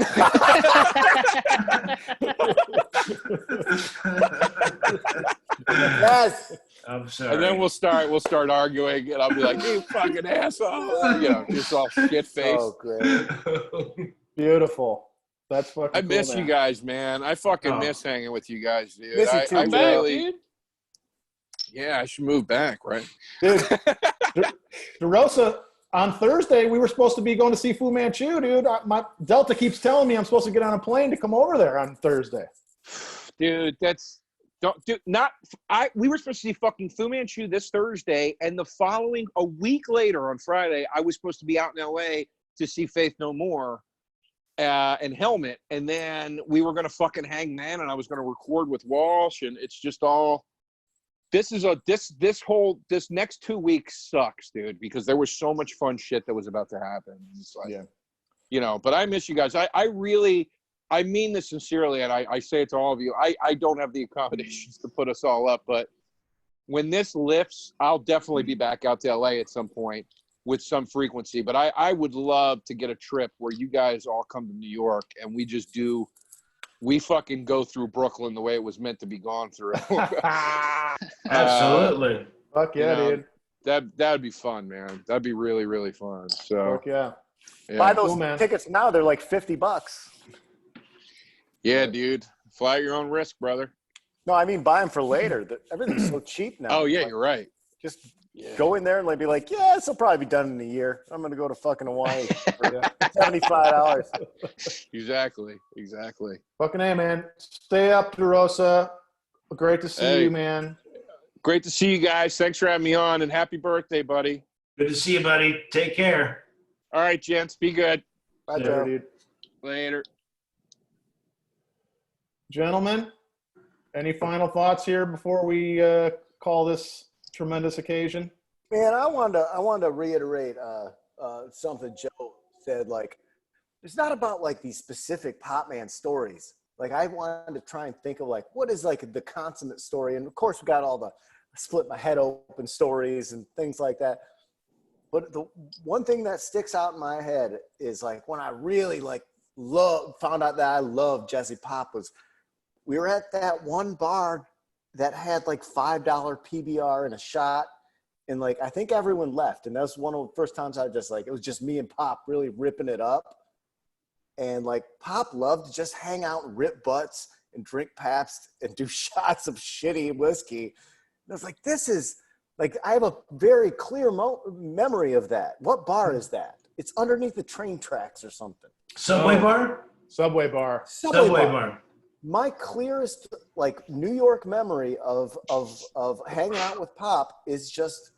Yes. I'm sorry. And then we'll start arguing, and I'll be like, "You fucking asshole!" You know, just all shit faced. Oh, great. Beautiful. That's fucking. I miss cool, you guys, man. I fucking miss hanging with you guys, dude. Miss you too, I really, dude. yeah, I should move back, right? Dude, DeRosa, on Thursday, we were supposed to be going to see Fu Manchu, dude. My Delta keeps telling me I'm supposed to get on a plane to come over there on Thursday. Dude, we were supposed to see fucking Fu Manchu this Thursday, and a week later on Friday, I was supposed to be out in LA to see Faith No More and Helmet, and then we were gonna fucking hang man, and I was gonna record with Walsh, and it's just all. This next 2 weeks sucks, dude, because there was so much fun shit that was about to happen. It's like, you know, but I miss you guys. I mean this sincerely, and I say it to all of you. I don't have the accommodations to put us all up, but when this lifts, I'll definitely be back out to LA at some point with some frequency. But I would love to get a trip where you guys all come to New York and we fucking go through Brooklyn the way it was meant to be gone through. Absolutely. Fuck yeah, you know, dude. That'd be fun, man. That'd be really, really fun. So Fuck yeah. Buy those Cool, man. tickets now. They're like $50. yeah, dude. Fly at your own risk, brother. No, I mean buy them for later. Everything's so cheap now. Oh yeah, Like, you're right. Just go in there and like be like, yeah, this will probably be done in a year. I'm gonna go to fucking Hawaii for $75. Exactly. Fucking A, man. Stay up, DeRosa. Great to see you, man. Great to see you guys. Thanks for having me on, and happy birthday, buddy. Good to see you, buddy. Take care. All right, gents. Be good. Bye, Later, Joe. dude. Later. Gentlemen, any final thoughts here before we call this tremendous occasion? Man, I wanted to reiterate something Joe said. Like, it's not about like these specific Pop Man stories. Like, I wanted to try and think of like what is like the consummate story, and of course we got all the split my head open stories and things like that. But the one thing that sticks out in my head is like when I really like found out that I love Jesse Popp was we were at that one bar that had like $5 PBR and a shot. And like, I think everyone left. And that was one of the first times I just like, it was just me and Pop really ripping it up. And like Pop loved to just hang out and rip butts and drink Pabst and do shots of shitty whiskey. And I was like, this is like, I have a very clear memory of that. What bar is that? It's underneath the train tracks or something. Subway bar? Subway bar. Subway bar. My clearest like New York memory of hanging out with Pop is just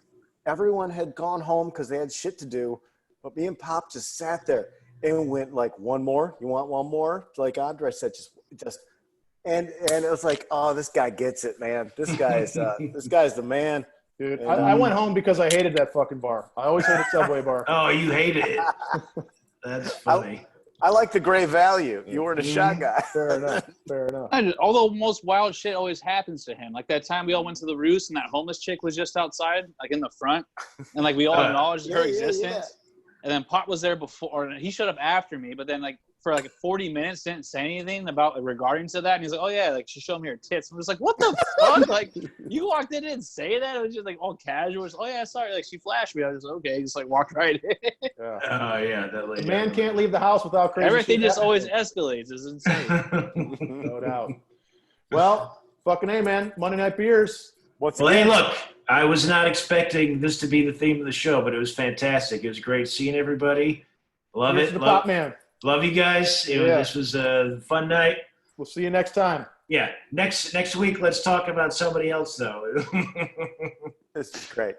everyone had gone home because they had shit to do, but me and Pop just sat there and went like, one more? You want one more? Like Andre said, just and it was like, oh, this guy gets it, man. This guy's the man. Dude, And, I went home because I hated that fucking bar. I always hated Subway bar. Oh, you hated it. That's funny. I like the gray value. You weren't a shot guy. Fair enough. Fair enough. Although most wild shit always happens to him. Like that time we all went to the Roost and that homeless chick was just outside, like in the front, and like we all acknowledged her existence. And then Pop was there before, or he showed up after me, but then like for like 40 minutes didn't say anything about regarding to that. And he's like, oh yeah, like she showed me her tits. I'm just like, what the fuck? Like you walked in and didn't say that. It was just like all casual. Just, oh yeah, sorry. Like she flashed me. I was just okay. Just like walked right in. Yeah. That lady. The man can't leave the house without crazy Everything shit just always happening. escalates. It's insane. No doubt. Well, fucking A, man. Monday Night Beers. Well, hey, look, I was not expecting this to be the theme of the show, but it was fantastic. It was great seeing everybody. Love Here's it. the Pop Man. Love you guys. This was a fun night. We'll see you next time. Yeah. Next week, let's talk about somebody else, though. This is great.